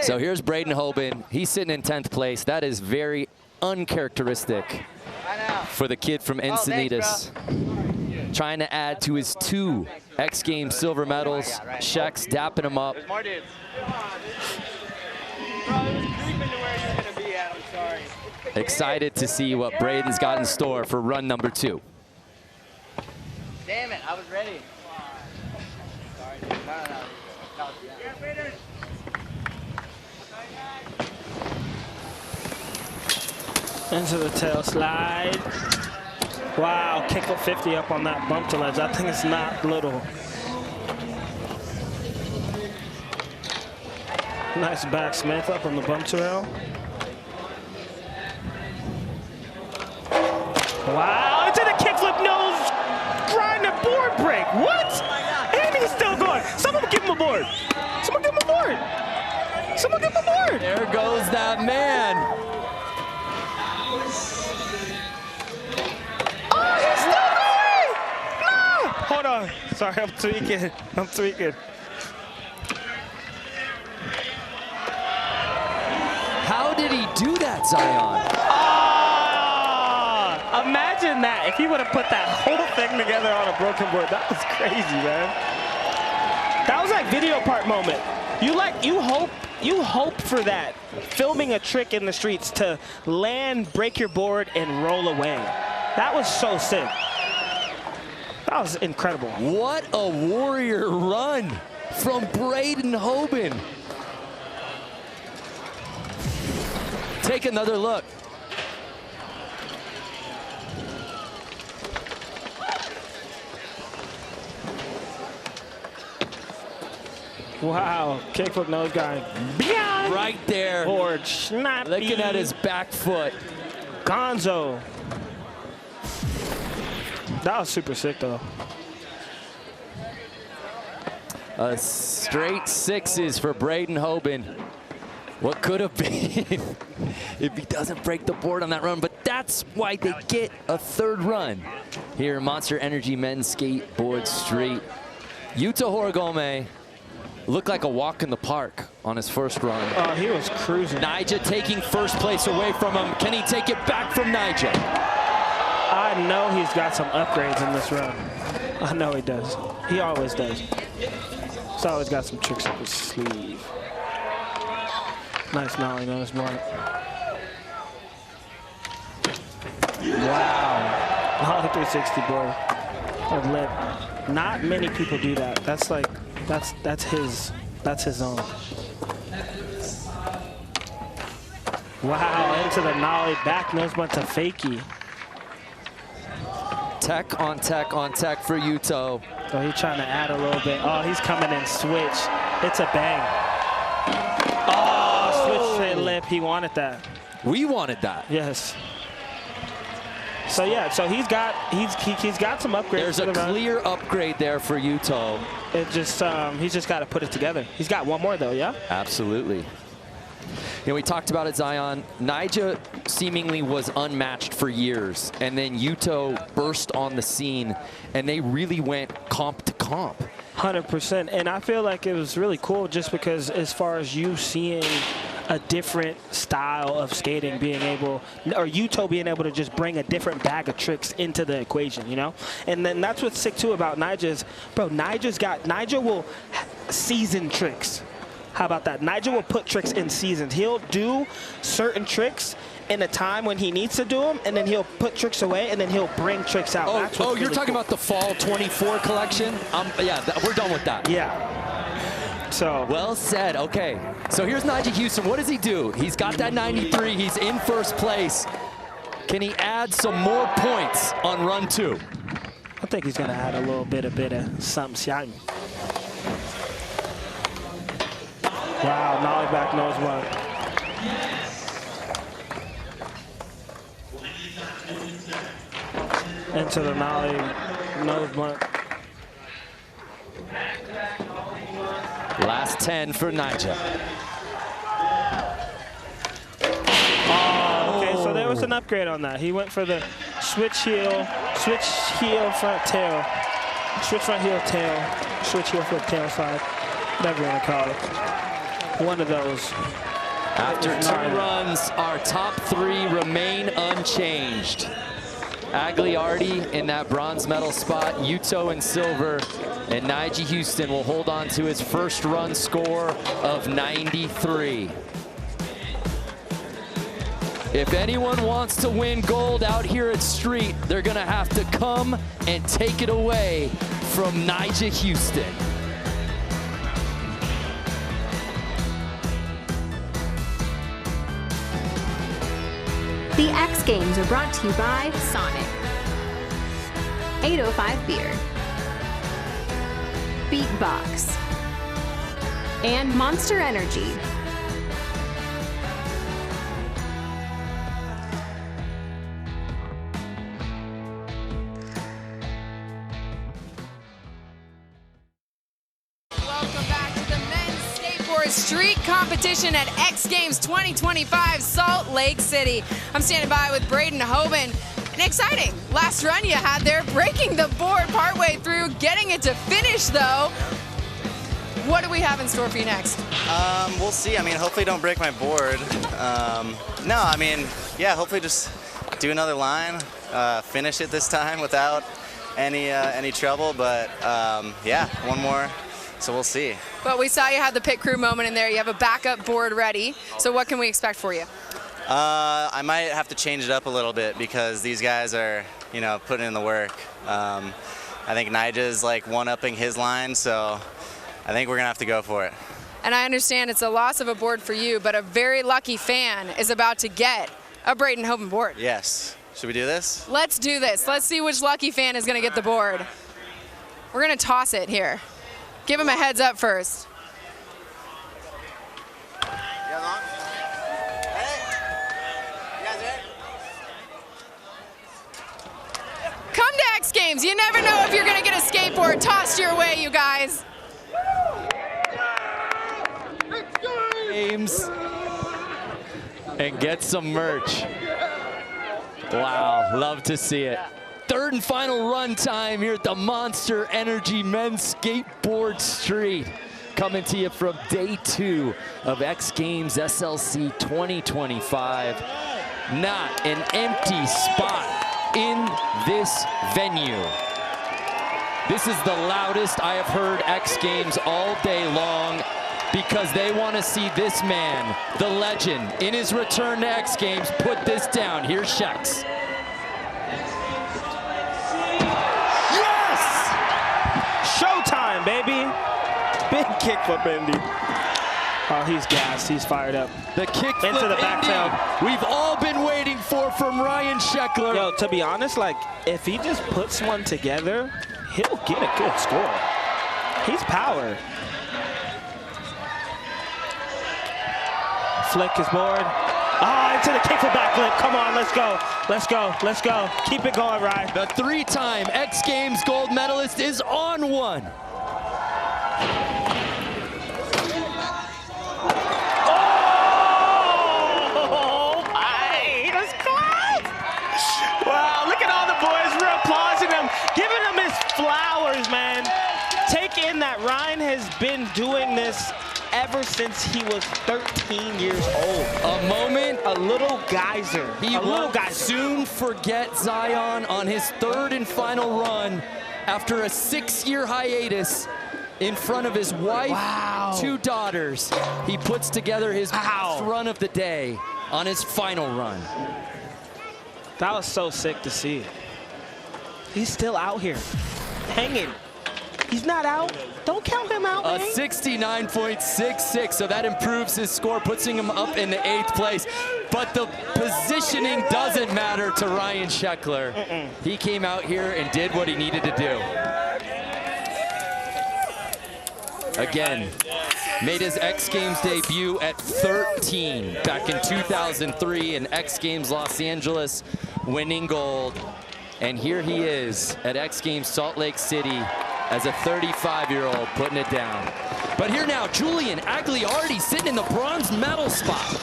So here's Braden Hoban. He's sitting in 10th place. That is very uncharacteristic for the kid from Encinitas. Trying to add to his 2 X Games silver medals. Shek's dapping him up. Excited to see what Braden's got in store for run number 2. Damn it, I was ready. Sorry. Into the tail slide. Wow, kick up 50 up on that bump to ledge. I think it's not little. Nice backsmith up on the bump to rail. Wow, into the kickflip nose. Grind the board break. What? And he's still going. Someone give him a board. Someone give him a board. Someone give him a board. There goes that man. Oh, he's still going. No. Hold on. Sorry, I'm tweaking. I'm tweaking. How did he do that, Zion? Imagine that. If he would have put that whole thing together on a broken board, that was crazy, man. That was like video part moment. You hope for that. Filming a trick in the streets to land, break your board, and roll away. That was so sick. That was incredible. What a warrior run from Braden Hoban. Take another look. Wow, kickflip nose guy. Right there. Board snappy. Looking at his back foot. Gonzo. That was super sick though. A straight 6s for Braden Hoban. What could have been if he doesn't break the board on that run, but that's why they get a 3rd run here in Monster Energy Men's Skateboard Street. Yuta Horigome looked like a walk in the park on his first run. Oh, he was cruising. Nyjah taking first place away from him. Can he take it back from Nyjah? I know he's got some upgrades in this run. I know he does. He always does. He's always got some tricks up his sleeve. Nice nollie on his mark. Wow. Nollie 360 board. Or lip. Not many people do that. That's like, that's his own. Wow, into the nollie, back nose bunt to fakie. Tech on tech on tech for Yuto. Oh, he's trying to add a little bit. Oh, he's coming in switch. It's a bang. Oh, switch straight lip. He wanted that. We wanted that. Yes. So yeah, so he's got some upgrades. There's a clear upgrade there for Yuto. It just he's just got to put it together. He's got one more though, yeah? Absolutely. You know, we talked about it, Zion. Nyjah seemingly was unmatched for years, and then Yuto burst on the scene, and they really went comp to comp. 100%, and I feel like it was really cool just because as far as you seeing a different style of skating, being able, or Yuto being able to just bring a different bag of tricks into the equation, you know? And then that's what's sick too about Nyjah is, bro, Nyjah will season tricks. How about that? Nyjah will put tricks in seasons. He'll do certain tricks in a time when he needs to do them, and then he'll put tricks away, and then he'll bring tricks out. Oh, you're talking about the fall 24 collection? Yeah, we're done with that. Yeah. So. Well said. Okay. So here's Nyjah Huston. What does he do? He's got that 93. He's in first place. Can he add some more points on run 2? I think he's going to add a little bit of something. Wow, nollie back nose one. Into the nollie nose one. Last 10 for Nyjah. Oh, okay, so there was an upgrade on that. He went for the switch heel front tail, switch front heel tail, switch heel foot tail side. Whatever you want to call it. One of those. After 2 runs, our top 3 remain unchanged. Agliardi in that bronze medal spot, Yuto in silver, and Nyjah Huston will hold on to his first run score of 93. If anyone wants to win gold out here at Street, they're gonna have to come and take it away from Nyjah Huston. The X Games are brought to you by Sonic, 805 Beer, Beatbox, and Monster Energy. Street competition at X Games 2025 Salt Lake City. I'm standing by with Braden Hoban. An exciting last run you had there, breaking the board partway through, getting it to finish though. What do we have in store for you next? We'll see. I mean, hopefully don't break my board. No, I mean, yeah, hopefully just do another line, finish it this time without any trouble. But yeah, one more. So we'll see. But we saw you had the pit crew moment in there. You have a backup board ready. So what can we expect for you? I might have to change it up a little bit because these guys are, you know, putting in the work. I think Nyjah's like one-upping his line, so I think we're gonna have to go for it. And I understand it's a loss of a board for you, but a very lucky fan is about to get a Braden Hoban board. Yes. Should we do this? Let's do this. Let's see which lucky fan is gonna get the board. We're gonna toss it here. Give him a heads up first. Come to X Games. You never know if you're going to get a skateboard tossed your way, you guys. and get some merch. Wow, love to see it. Third and final run time here at the Monster Energy Men's Skateboard Street. Coming to you from day 2 of X Games SLC 2025. Not an empty spot in this venue. This is the loudest I have heard X Games all day long, because they want to see this man, the legend, in his return to X Games, put this down. Here's Shex. Yes! Showtime, baby. Big kickflip Indy. Oh, he's gassed. He's fired up. The kickflip into the back tail. We've all been waiting for from Ryan Sheckler. Yo, to be honest, like, if he just puts one together, he'll get a good score. He's power. Flick his board. Oh, into the kickflip backflip. Come on, let's go. Let's go. Let's go. Keep it going, Ryan. The 3-time X Games gold medalist is on one. Oh, my. That's close. Wow, look at all the boys. We're applauding him, giving him his flowers, man. Take in that Ryan has been doing this ever since he was 13 years old. A moment, a little geyser. He will soon forget Zion on his 3rd and final run after a 6-year hiatus in front of his wife, 2 daughters. He puts together his best run of the day on his final run. That was so sick to see. He's still out here, hanging. He's not out. Don't count him out, A man. 69.66, so that improves his score, pushing him up in the 8th place. But the positioning doesn't matter to Ryan Sheckler. He came out here and did what he needed to do. Again, made his X Games debut at 13 back in 2003 in X Games Los Angeles, winning gold. And here he is at X Games Salt Lake City as a 35-year-old putting it down. But here now, Jeang-Agliardi sitting in the bronze medal spot.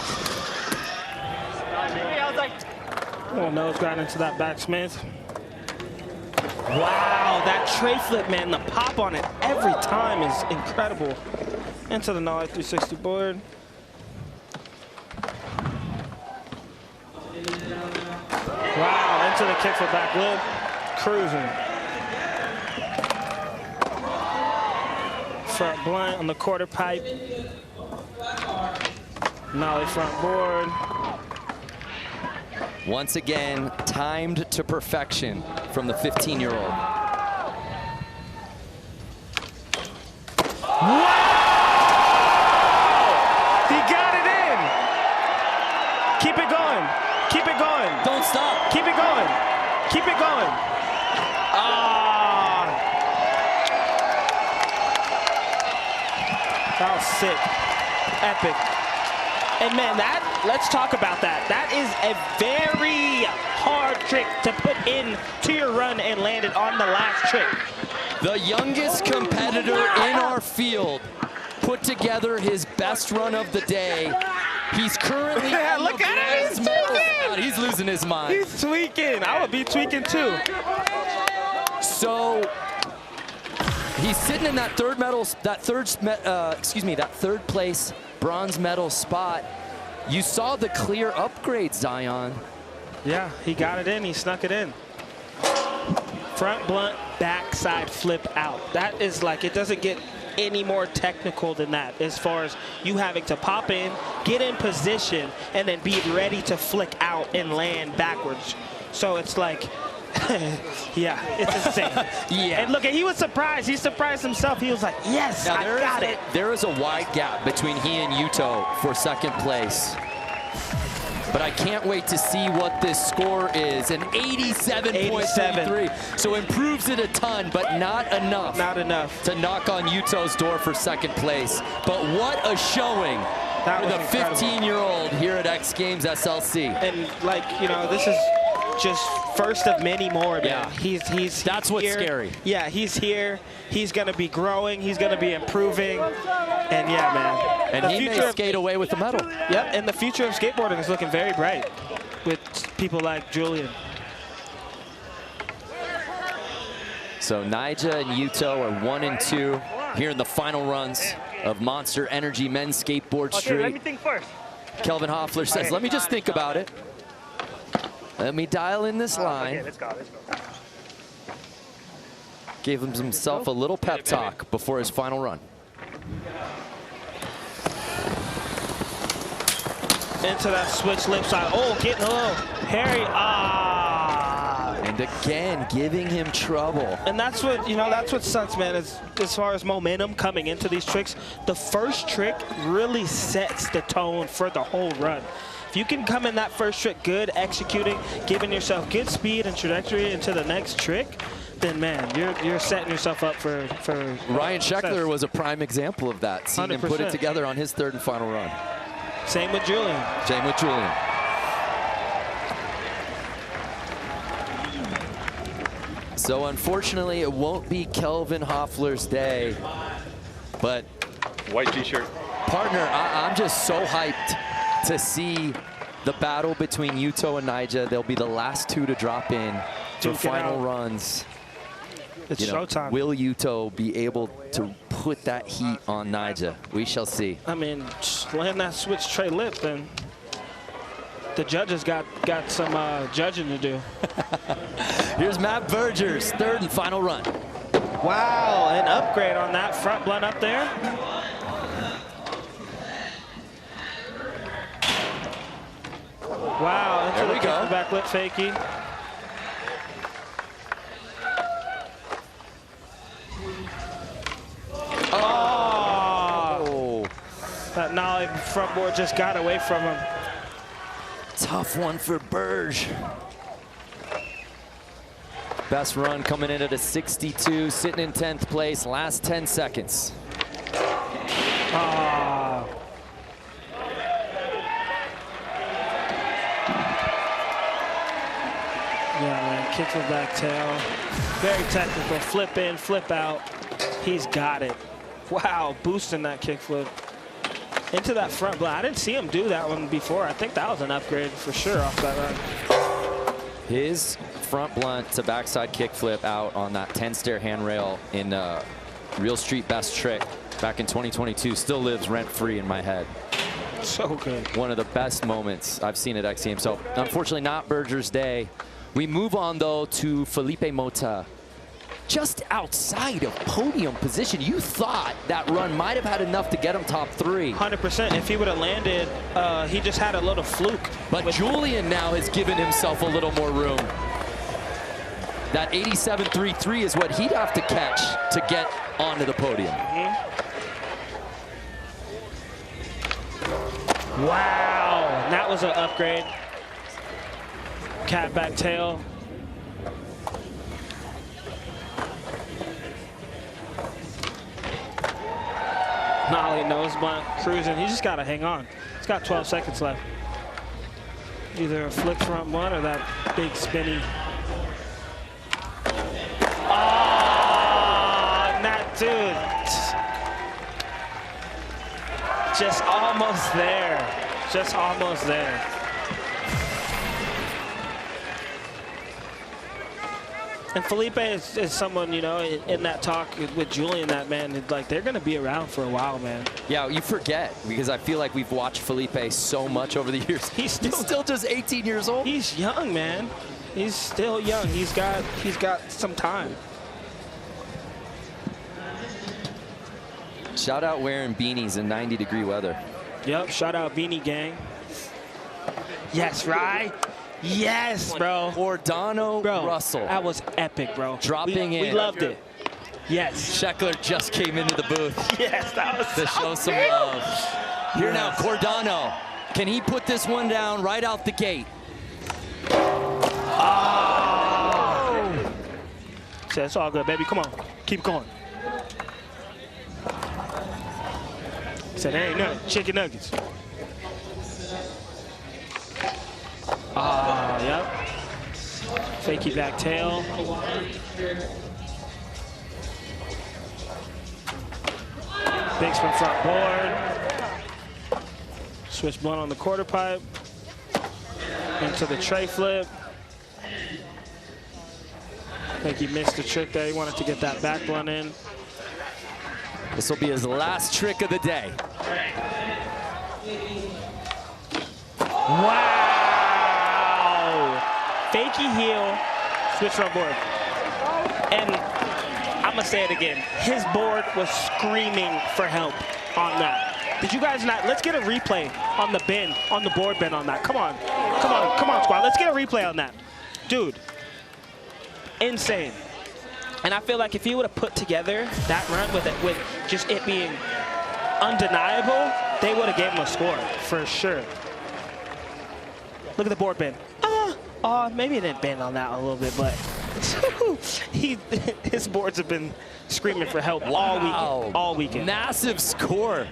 Oh, nose got into that backsmith. Wow, that tray flip, man, the pop on it every time is incredible. Into the Nollie 360 board. Wow, into the kickflip back lip, cruising. Front blunt on the quarter pipe. Nollie front board. Once again, timed to perfection from the 15-year-old. Wow! He got it in. Keep it going. Keep it going. Don't stop. Keep it going. Keep it going. Ah. That was sick. Epic. And man, let's talk about that. That is a very hard trick to put in to your run and land it on the last trick. The youngest competitor in our field put together his best run of the day. He's currently look at him, he's tweaking. He's losing his mind. He's tweaking. I would be tweaking too. So he's sitting in that third place bronze medal spot. You saw the clear upgrade, Zion. Yeah, he got it in. He snuck it in. Front blunt, backside flip out. That is like, it doesn't get any more technical than that as far as you having to pop in, get in position, and then be ready to flick out and land backwards. So it's like, yeah, it's insane. Yeah. And look, he was surprised. He surprised himself. He was like, yes, I got it. There is a wide gap between he and Yuto for 2nd place. But I can't wait to see what this score is. An 87.73. So improves it a ton, but not enough. Not enough. To knock on Yuto's door for 2nd place. But what a showing for the 15-year-old here at X Games SLC. And like, you know, this is just first of many more, man. Yeah. He's That's what's here. scary. Yeah, he's here. He's going to be growing. He's going to be improving. And yeah, man. And he may skate away with the medal. Yep, and the future of skateboarding is looking very bright with people like Julian. So Nyjah and Yuto are 1 and 2 here in the final runs of Monster Energy Men's Skateboard Street. Okay, let me think first. Kelvin Hoffler says, let me just think about it. Let me dial in this line. Okay, let's go. Gave himself a little pep talk before his final run. Into that switch lip side. Oh, getting a little hairy. And again, giving him trouble. And that's what, you know, that's what sucks, man, is as far as momentum coming into these tricks, the first trick really sets the tone for the whole run. If you can come in that first trick good, executing, giving yourself good speed and trajectory into the next trick, then man, you're setting yourself up for Ryan Sheckler was a prime example of that. Seeing him put it together on his third and final run. Same with Julian. Same with Julian. So unfortunately, it won't be Kelvin Hoffler's day, but white t-shirt. Partner, I'm just so hyped to see the battle between Yuto and Nyjah. They'll be the last two to drop in for final runs. It's showtime. Will Yuto be able to put that heat on Nyjah? We shall see. I mean, just land that switch tray lip, and the judges got some judging to do. Here's Matt Berger's third and final run. Wow, an upgrade on that front blunt up there. Wow, into the back lip fakie. Oh! That nollie front board just got away from him. Tough one for Berge. Best run coming in at a 62, sitting in 10th place, last 10 seconds. Yeah, man, kick from back tail. Very technical, flip in, flip out. He's got it. Wow, boosting that kickflip. Into that front blunt. I didn't see him do that one before. I think that was an upgrade for sure off that run. His front blunt to backside kickflip out on that 10-stair handrail in Real Street Best trick back in 2022 still lives rent-free in my head. So good. One of the best moments I've seen at XGames. So unfortunately not Berger's day. We move on though to Felipe Mota. Just outside of podium position. You thought that run might have had enough to get him top 3. 100%. If he would have landed, he just had a little fluke. But Julian now has given himself a little more room. That 87.33 is what he'd have to catch to get onto the podium. Wow, that was an upgrade. Cat back tail. Nollie nose blunt, cruising. He just got to hang on. He's got 12 seconds left. Either a flick front blunt or that big spinny. Oh, that dude. Just almost there. Just almost there. And Felipe is someone, you know, in that talk with Julian, that man, like they're going to be around for a while, man. Yeah, you forget because I feel like we've watched Felipe so much over the years. He's still just 18 years old. He's young, man. He's still young. He's got some time. Shout out wearing beanies in 90-degree weather. Yep, shout out Beanie Gang. Yes, right? Yes, bro. Ordano Russell. That was epic, bro. Dropping in. We loved it. Yes. Sheckler just came into the booth. Yes, that was to show some love. Here now, Cordano. Can he put this one down right out the gate? Oh! So it's all good, baby. Come on. Keep going. Said, there ain't nothing. Chicken nuggets. Yep. Fakie back tail. Big spin front board. Switch blunt on the quarter pipe. Into the tray flip. I think he missed the trick there. He wanted to get that back blunt in. This will be his last trick of the day. Wow! Fakie heel, switch front board. And I'm gonna say it again. His board was screaming for help on that. Did you guys not? Let's get a replay on the bend, on the board bend on that. Come on, come on, come on, squad. Let's get a replay on that. Dude, insane. And I feel like if he would have put together that run with just it being undeniable, they would have gave him a score for sure. Look at the board bend. Maybe it didn't bend on that a little bit, but his boards have been screaming for help all weekend. Massive score.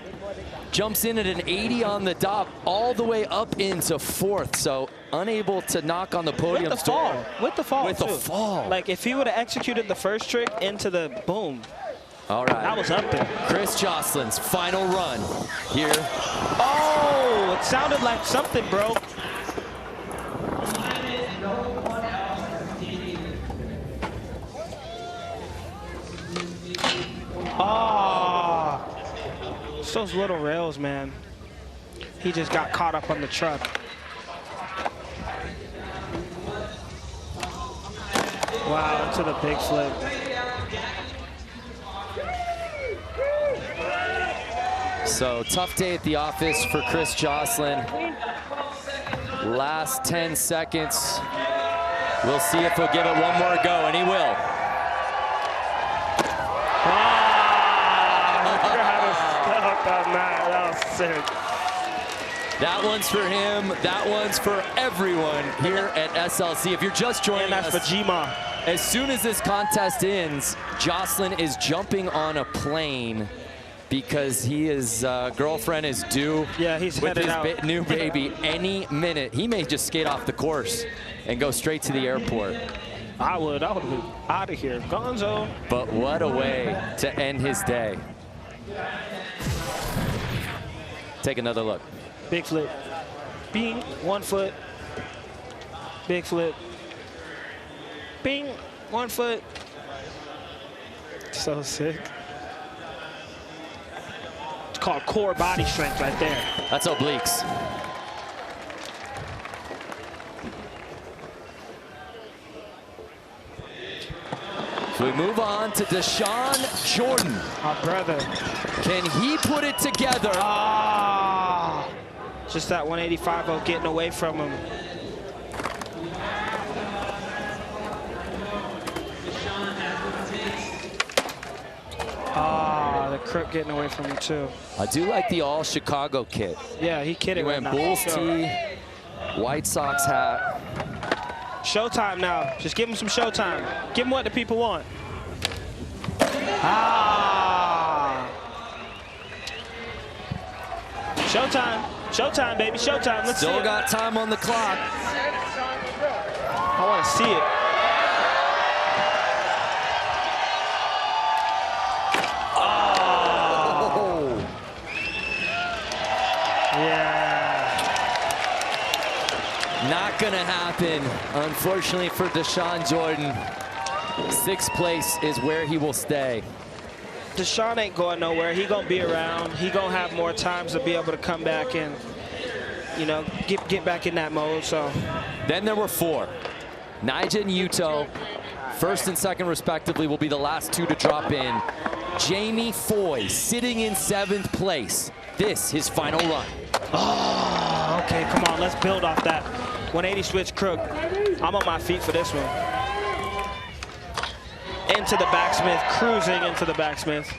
Jumps in at an 80 on the dot, all the way up into fourth. So unable to knock on the podium. With the fall. With the fall. With the fall. Like if he would have executed the first trick into the boom. All right. That was up there. Chris Jocelyn's final run here. Oh, it sounded like something broke. Oh, it's those little rails, man. He just got caught up on the truck. Wow, into the big flip. So tough day at the office for Chris Jocelyn. Last 10 seconds. We'll see if he'll give it one more go, and he will. That was sick. That one's for him. That one's for everyone here at SLC. If you're just joining us, that's for G-Ma. As soon as this contest ends, Jocelyn is jumping on a plane because his girlfriend is due he's with headed his out. New baby any minute. He may just skate off the course and go straight to the airport. I would be out of here. Gonzo. But what a way to end his day. Take another look. Big flip. Bing, 1 foot. Big flip. Bing, 1 foot. So sick. It's called core body strength right there. That's obliques. So we move on to Deshaun Jordan. Our brother. Can he put it together? Just that 185-0 getting away from him. The crook getting away from him too. I do like the all Chicago kit. Yeah, he kidding. He went Bulls tee, White Sox hat. Showtime now. Just give him some showtime. Give him what the people want. Showtime. Showtime, baby. Showtime. Let's see it. Still got time on the clock. I want to see it. Not gonna happen, unfortunately for Deshaun Jordan. 6th place is where he will stay. Deshaun ain't going nowhere. He gonna be around. He gonna have more times to be able to come back and, you know, get back in that mode. So then there were 4. Nyjah and Yuto, 1st and 2nd respectively, will be the last 2 to drop in. Jamie Foy sitting in 7th place. This his final run. Oh, okay, come on, let's build off that. 180 switch crook. I'm on my feet for this one. Into the backsmith, cruising into the backsmith.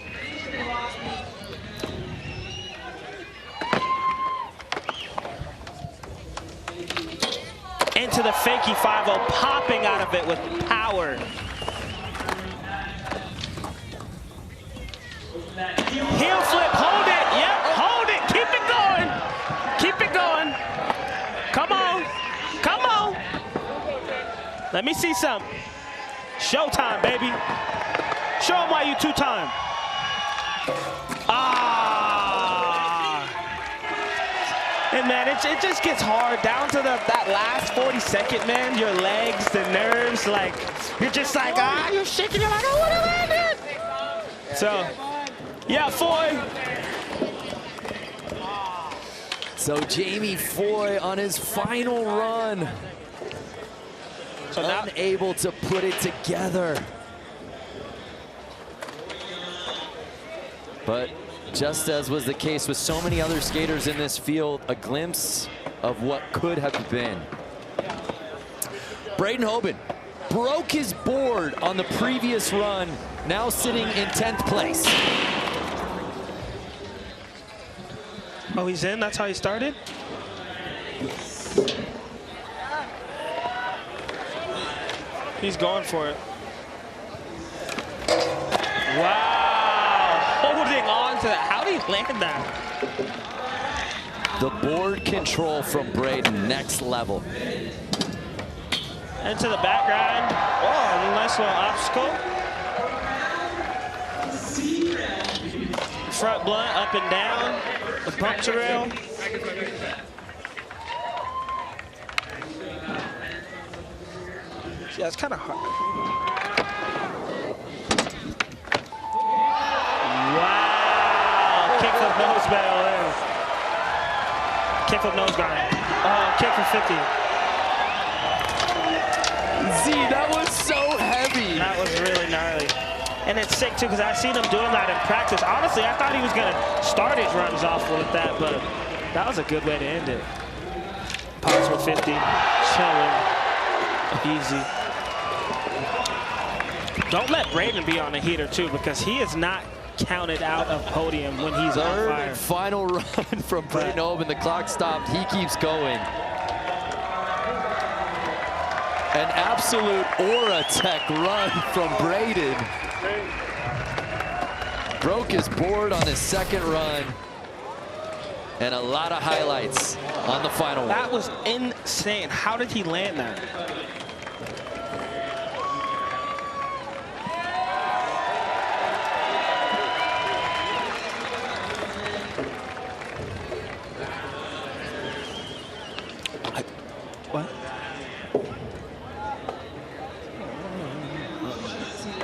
Into the fakie 5-0, popping out of it with power. Heel flip, hold it, yep, hold it, keep it going. Keep it going. Come on, come on. Let me see some. Showtime, baby. Show them why you two-time. And man, it just gets hard down to that last 40-second, man. Your legs, the nerves, like, you're just like, you're shaking. You're like, I want to land it. So, yeah, Foy. So Jamie Foy on his final run. So unable to put it together. But just as was the case with so many other skaters in this field, a glimpse of what could have been. Braden Hoban broke his board on the previous run, now sitting in 10th place. Oh, he's in? That's how he started? He's going for it. Wow, holding on to that. How did he land that? The board control from Braden, next level. Into the background. Oh, nice little obstacle. Front blunt, up and down. The bump to rail. Yeah, it's kind of hard. Wow! Kickflip nose battle in. Kickflip nose grind. Kick for 50. Z, that was so heavy. That was really gnarly. And it's sick too, because I've seen him doing that in practice. Honestly, I thought he was gonna start his runs off with that, but that was a good way to end it. Possible 50, chilling, easy. Don't let Braden be on the heater too, because he is not counted out of podium when he's on fire. Final run from Braden Hoban. The clock stopped. He keeps going. An absolute Aura Tech run from Braden. Broke his board on his second run. And a lot of highlights on the final one. That was insane. How did he land that? What?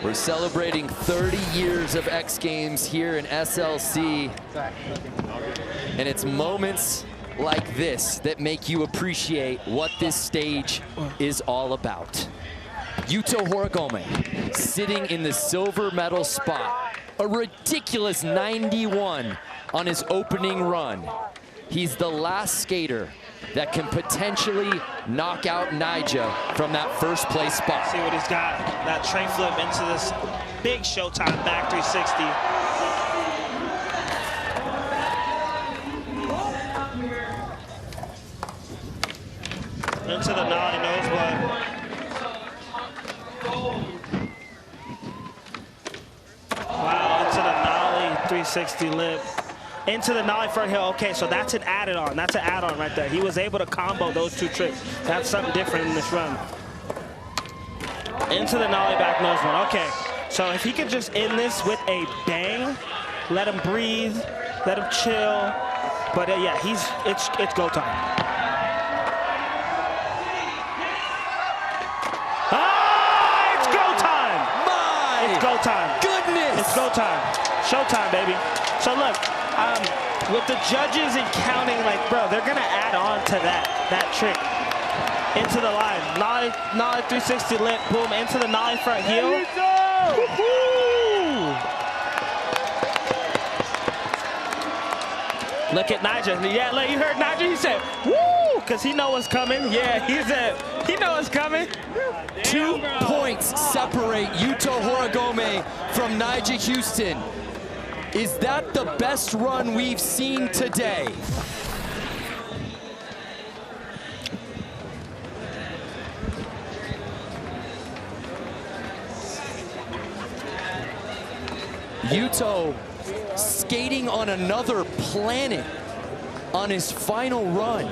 We're celebrating 30 years of X Games here in SLC. And it's moments like this that make you appreciate what this stage is all about. Yuto Horigome sitting in the silver medal spot. A ridiculous 91 on his opening run. He's the last skater that can potentially knock out Nyjah from that first place spot. See what he's got. That tray flip into this big Showtime back 360. Into the nollie nose blood. Wow, into the nollie 360 lip. Into the nollie front heel. Okay, so that's an added on. That's an add-on right there. He was able to combo those two tricks. That's something different in this run. Into the nollie back nose one. Okay, so if he could just end this with a bang, let him breathe, let him chill. But yeah, it's go time. It's go time. It's go time. Goodness. It's go time. Showtime, baby. So look, with the judges and counting, like, bro, they're gonna add on to that trick. Into the line, nollie 360 lip, boom, into the nollie front heel. Look at Nyjah. Yeah, look, you heard Nyjah, he said, woo, because he know what's coming. Yeah, he know what's coming. 2 points separate Yuto Horigome from Nyjah Houston. Is that the best run we've seen today? Yuto skating on another planet on his final run.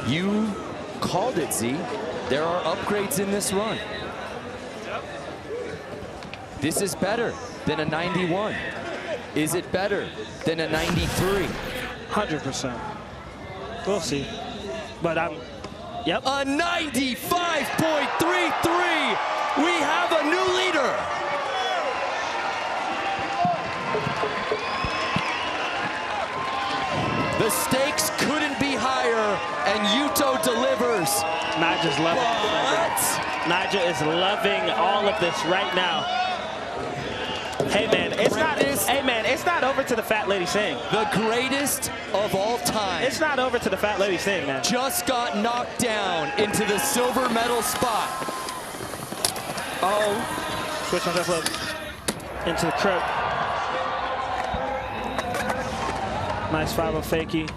You called it, Z. There are upgrades in this run. This is better than a 91. Is it better than a 93? 100%. We'll see. But yep. A 95.33. We have a new leader. The stakes couldn't be higher, and Yuto delivers. Nigel's loving it. Nigel is loving all of this right now. Hey man, it's not over to the fat lady sing. The greatest of all time. It's not over to the fat lady sing, man. Just got knocked down into the silver medal spot. Oh, switch on that flip into the crook. Nice 5-0 fakie.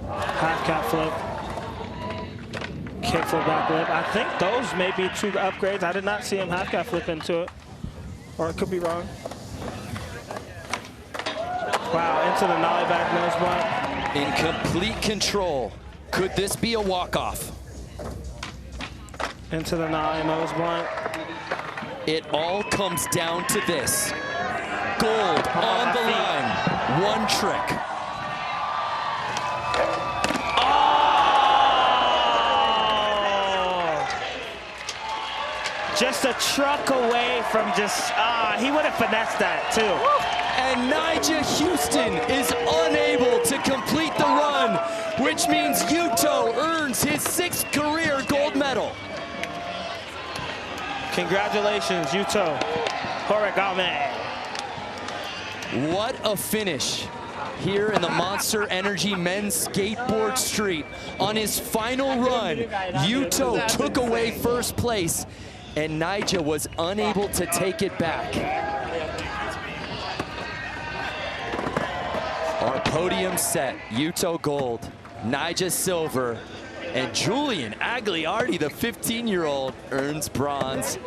Half cap flip. Kick flip back flip. I think those may be 2 upgrades. I did not see him half cap flip into it. Or it could be wrong. Wow, into the nollie back nose block. In complete control. Could this be a walk-off? Into the nollie nose block. It all comes down to this. Gold on the line. One trick. Just a truck away from just, he would have finessed that too. And Nyjah Houston is unable to complete the run, which means Yuto earns his 6th career gold medal. Congratulations, Yuto Horigome. What a finish here in the Monster Energy Men's Skateboard Street. On his final run, Yuto took away first place, and Nyjah was unable to take it back. Our podium set, Yuto gold, Nyjah silver, and Jeang-Agliardi, the 15-year-old, earns bronze.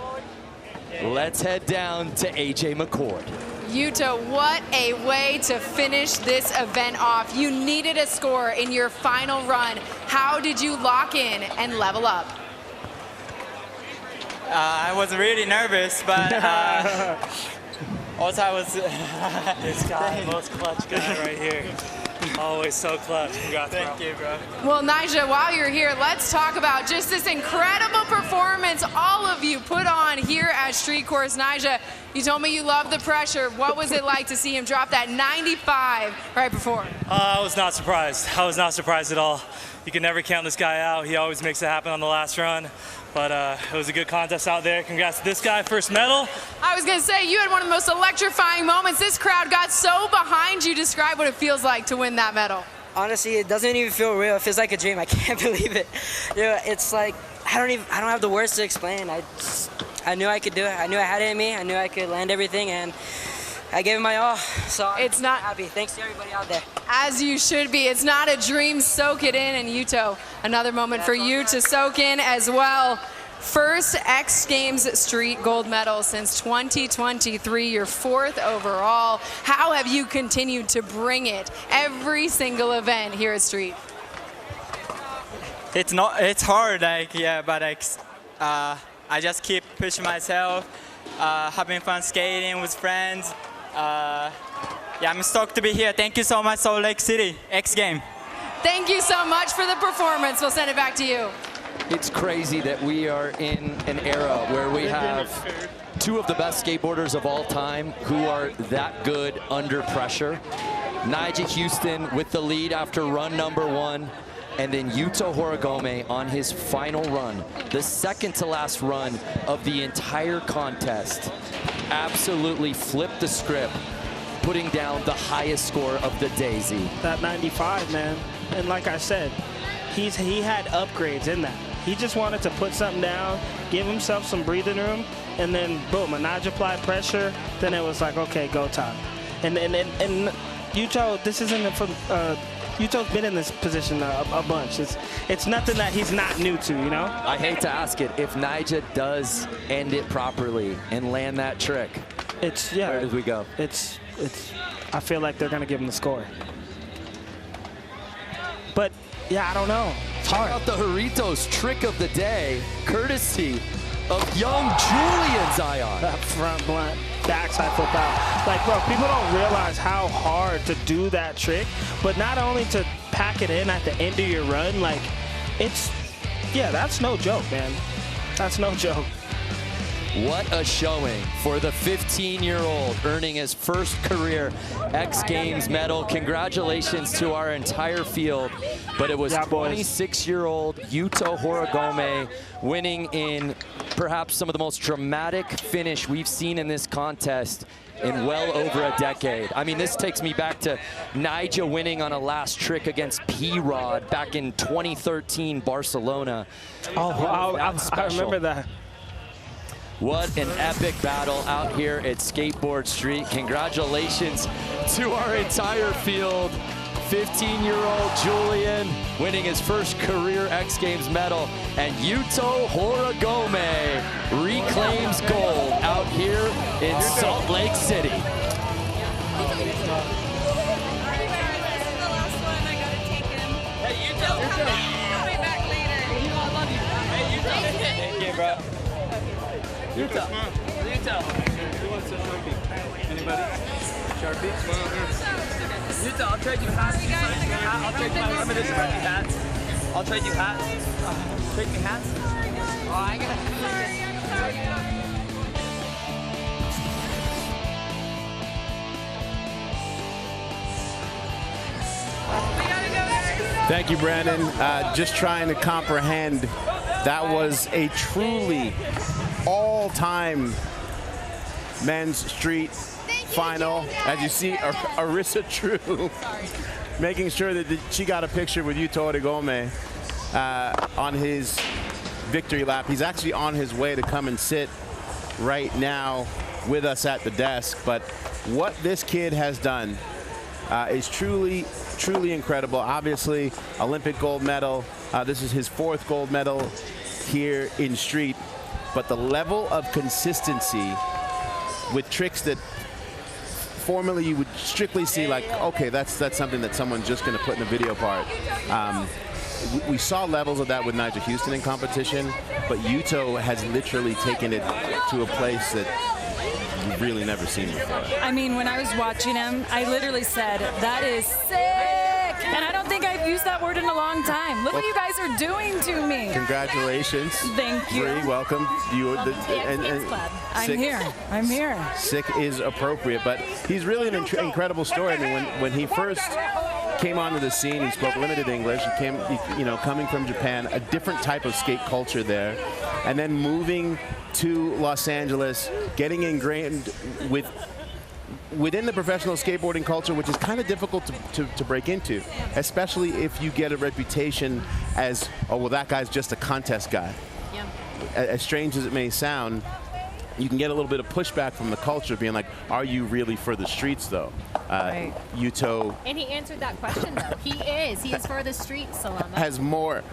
Let's head down to AJ McCord. Yuto, what a way to finish this event off. You needed a score in your final run. How did you lock in and level up? I was really nervous, but also I was... This guy, most clutch guy right here. Always so clutch. Thank you, bro. Well, Nyjah, while you're here, let's talk about just this incredible performance all of you put on here at Street Course. Nyjah, you told me you loved the pressure. What was it like to see him drop that 95 right before? I was not surprised. I was not surprised at all. You can never count this guy out. He always makes it happen on the last run. But it was a good contest out there. Congrats to this guy, first medal. I was gonna say, you had one of the most electrifying moments. This crowd got so behind you. Describe what it feels like to win that medal. Honestly, it doesn't even feel real. It feels like a dream. I can't believe it. You know, it's like, I don't have the words to explain. I knew I could do it. I knew I had it in me. I knew I could land everything, and I gave it my all. So it's not happy. Thanks to everybody out there. As you should be. It's not a dream. Soak it in. And Yuto, another moment for you to soak in as well. First X Games Street gold medal since 2023, your 4th overall. How have you continued to bring it every single event here at Street? It's hard, but I just keep pushing myself, having fun skating with friends. I'm stoked to be here. Thank you so much, Salt Lake City, X Game. Thank you so much for the performance. We'll send it back to you. It's crazy that we are in an era where we have 2 of the best skateboarders of all time who are that good under pressure. Nyjah Houston with the lead after run number 1, and then Yuto Horigome on his final run, the second to last run of the entire contest. Absolutely flipped the script, putting down the highest score of the day, Z. That 95, man. And like I said, he had upgrades in that. He just wanted to put something down, give himself some breathing room, and then boom, Nyjah applied pressure. Then it was like, okay, go time. And Yuto, this isn't from. Yuto's been in this position a bunch. It's nothing that he's not new to, you know. I hate to ask it, if Nyjah does end it properly and land that trick, where did we go? I feel like they're gonna give him the score. But yeah, I don't know. It's check out the Jarritos trick of the day, courtesy of young Julian Zion. That front blunt backside flip out. Like, bro, people don't realize how hard to do that trick, but not only to pack it in at the end of your run, like, yeah, that's no joke, man. That's no joke. What a showing for the 15-year-old earning his first career X Games medal. Congratulations to our entire field. But it was 26-year-old Yuto Horigome winning in perhaps some of the most dramatic finish we've seen in this contest in well over a decade. I mean, this takes me back to Nija winning on a last trick against P-Rod back in 2013 Barcelona. Oh, I remember that. What an epic battle out here at Skateboard Street. Congratulations to our entire field. 15-year-old Julian winning his first career X Games medal, and Yuto Horigome reclaims gold out here in Salt Lake City. Thank you, bro. Yuto. Who wants a Sharpie? Anybody? Sharpie? Yuto, I'll trade you hats. I'll trade you hats. I'll trade you hats. Trade me hats? Oh, I got Thank you, Brandon. Just trying to comprehend. That was a truly all-time men's street final. As you see, Arissa True making sure that she got a picture with Yuto Horigome on his victory lap. He's actually on his way to come and sit right now with us at the desk. But what this kid has done is truly, truly incredible. Obviously, Olympic gold medal. This is his 4th gold medal here in street. But the level of consistency with tricks that formerly you would strictly see like, okay, that's something that someone's just going to put in the video part. We saw levels of that with Nigel Houston in competition, but Yuto has literally taken it to a place that you've really never seen before. I mean, when I was watching him, I literally said, that is sick. And I don't think I've used that word in a long time. Look what you guys are doing to me. Congratulations. Thank you. Bree, welcome. I'm here. I'm here. Sick is appropriate, but he's really an incredible story. I mean, when he first came onto the scene, he spoke limited English. He came, coming from Japan, a different type of skate culture there, and then moving to Los Angeles, getting ingrained within the professional skateboarding culture, which is kind of difficult to break into, especially if you get a reputation as, oh, well, that guy's just a contest guy. Yeah. As strange as it may sound, you can get a little bit of pushback from the culture being like, are you really for the streets, though? Right. Yuto And he answered that question, though. He is for the streets, Salama. has more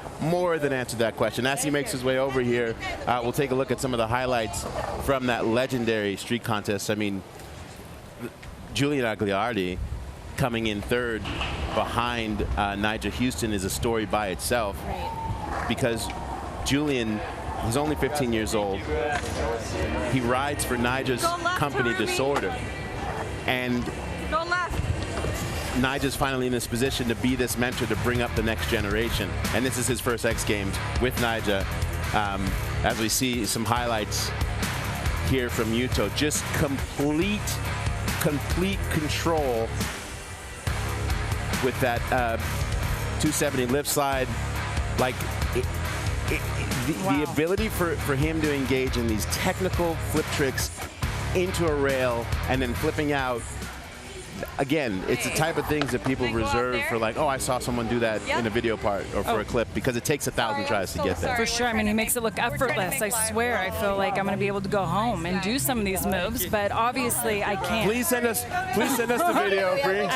than answered that question. As he makes his way over here, we'll take a look at some of the highlights from that legendary street contest. I mean, Jeang-Agliardi coming in 3rd behind Nigel Houston is a story by itself. Right. Because Julian, he's only 15 years old. He rides for Nigel's company Disorder. And Nigel's finally in this position to be this mentor to bring up the next generation. And this is his first X Games with Nigel. As we see some highlights here from Yuto, just complete control with that 270 lip slide. Like the ability for him to engage in these technical flip tricks into a rail and then flipping out. Again, it's the type of things that people reserve for, like, oh, I saw someone do that in a video part or for a clip, because it takes 1,000 tries to get there. For sure. I mean, he makes it look effortless. I swear, I feel like I'm going to be able to go home and do some of these moves, but obviously I can't. Please send us the video, Bree.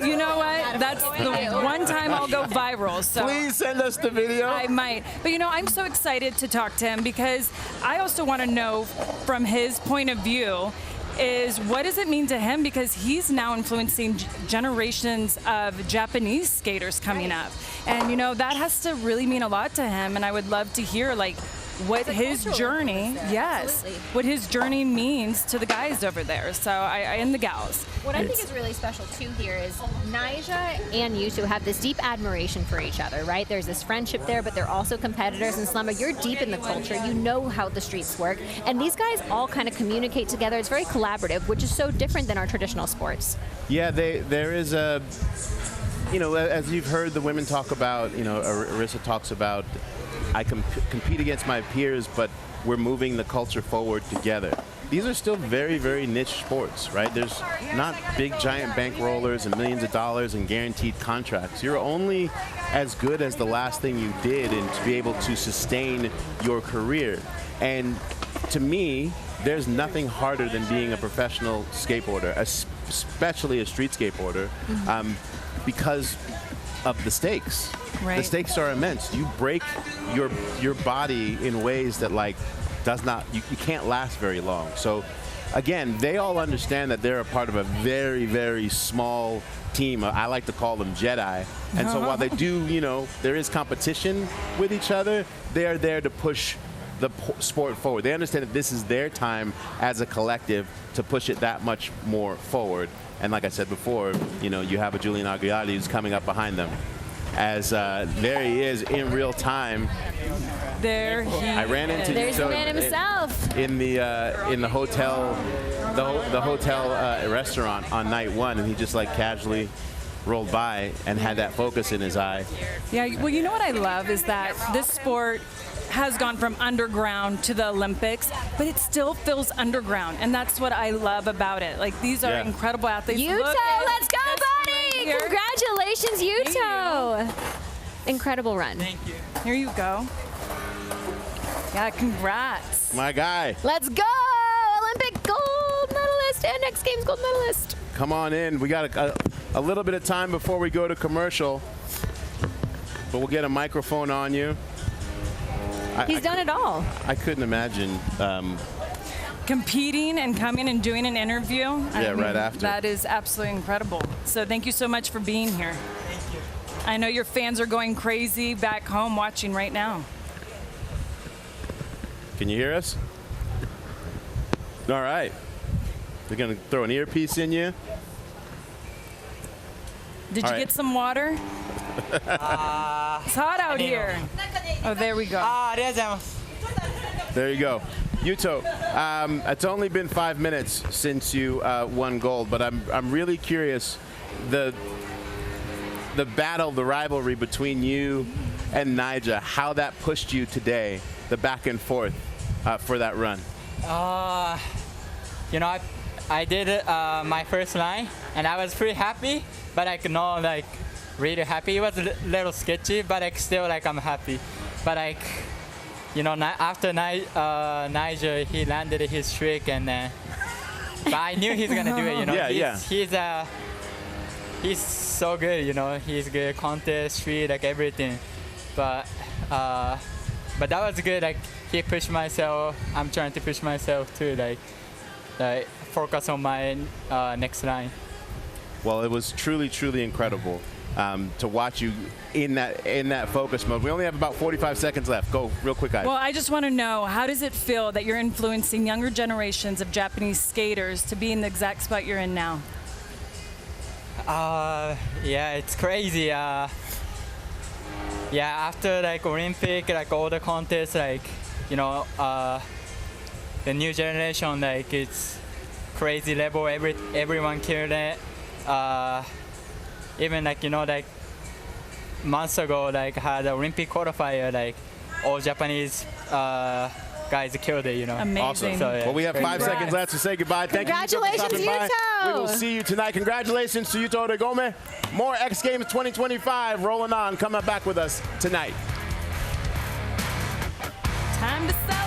You know what? That's the one time I'll go viral. So please send us the video. I might. But you know, I'm so excited to talk to him because I also want to know from his point of view, is what does it mean to him, because he's now influencing generations of Japanese skaters coming up. And, you know, that has to really mean a lot to him, and I would love to hear, like, what his journey, what his journey means to the guys over there. So and the gals. What I think is really special too here is Nyjah and Yuto have this deep admiration for each other, right? There's this friendship there, but they're also competitors. And Slumber, you're deep in the culture. You know how the streets work. And these guys all kind of communicate together. It's very collaborative, which is so different than our traditional sports. Yeah, there is a, you know, as you've heard the women talk about, you know, Arisa talks about, I compete against my peers, but we're moving the culture forward together. These are still very, very niche sports, right? There's not big, giant bankrollers and millions of dollars and guaranteed contracts. You're only as good as the last thing you did and to be able to sustain your career. And to me, there's nothing harder than being a professional skateboarder, especially a street skateboarder, because of the stakes. Right. The stakes are immense. You break your body in ways that, like, you can't last very long. So again, they all understand that they're a part of a very, very small team. I like to call them Jedi. And so while they do, you know, there is competition with each other, they are there to push the sport forward. They understand that this is their time as a collective to push it that much more forward. And like I said before, you know, you have a Jeang-Agliardi who's coming up behind them. As there he is in real time. I ran into There's the man himself in the hotel, the hotel restaurant on night one, and he just like casually rolled by and had that focus in his eye. Yeah, well, you know what I love is that this sport has gone from underground to the Olympics, but it still feels underground, and that's what I love about it. Like, these are incredible athletes. Yuto, let's go, buddy! Right, congratulations, Yuto! Incredible run. Thank you. Here you go. Yeah, congrats. My guy. Let's go! Olympic gold medalist and X Games gold medalist. Come on in. We got a little bit of time before we go to commercial, but we'll get a microphone on you. He's done it all. I couldn't imagine competing and coming and doing an interview. Yeah, right after. That is absolutely incredible. So thank you so much for being here. Thank you. I know your fans are going crazy back home watching right now. Can you hear us? All right. They're going to throw an earpiece in you. Did you get some water? It's hot out here. Oh, there we go. There you go. Yuto, it's only been 5 minutes since you won gold, but I'm really curious, the battle, the rivalry between you and Nyjah, how that pushed you today, the back and forth for that run. You know, I did my first line, and I was pretty happy, but like not like really happy. It was a little sketchy, but like still like I'm happy. But like, you know, after Nyjah, he landed his trick, and but I knew he's gonna do it. You know, he's so good. You know, he's good contest, street, like everything. But that was good. Like he pushed myself. I'm trying to push myself too. Like focus on my next line. Well, it was truly, truly incredible to watch you in that focus mode. We only have about 45 seconds left. Go real quick, guys. Well, I just want to know, how does it feel that you're influencing younger generations of Japanese skaters to be in the exact spot you're in now? Yeah, it's crazy. Yeah, after like Olympic, like all the contests, like, you know, the new generation, like it's crazy level. Everyone killed it. Even like, you know, like months ago, like had an Olympic qualifier, like all Japanese guys killed it, you know. Amazing. Awesome. So, yeah, well, we have 5 seconds left to say goodbye. Thank you for stopping by. We will see you tonight. Congratulations to Yuto Degome. More X Games 2025 rolling on. Coming back with us tonight. Time to celebrate.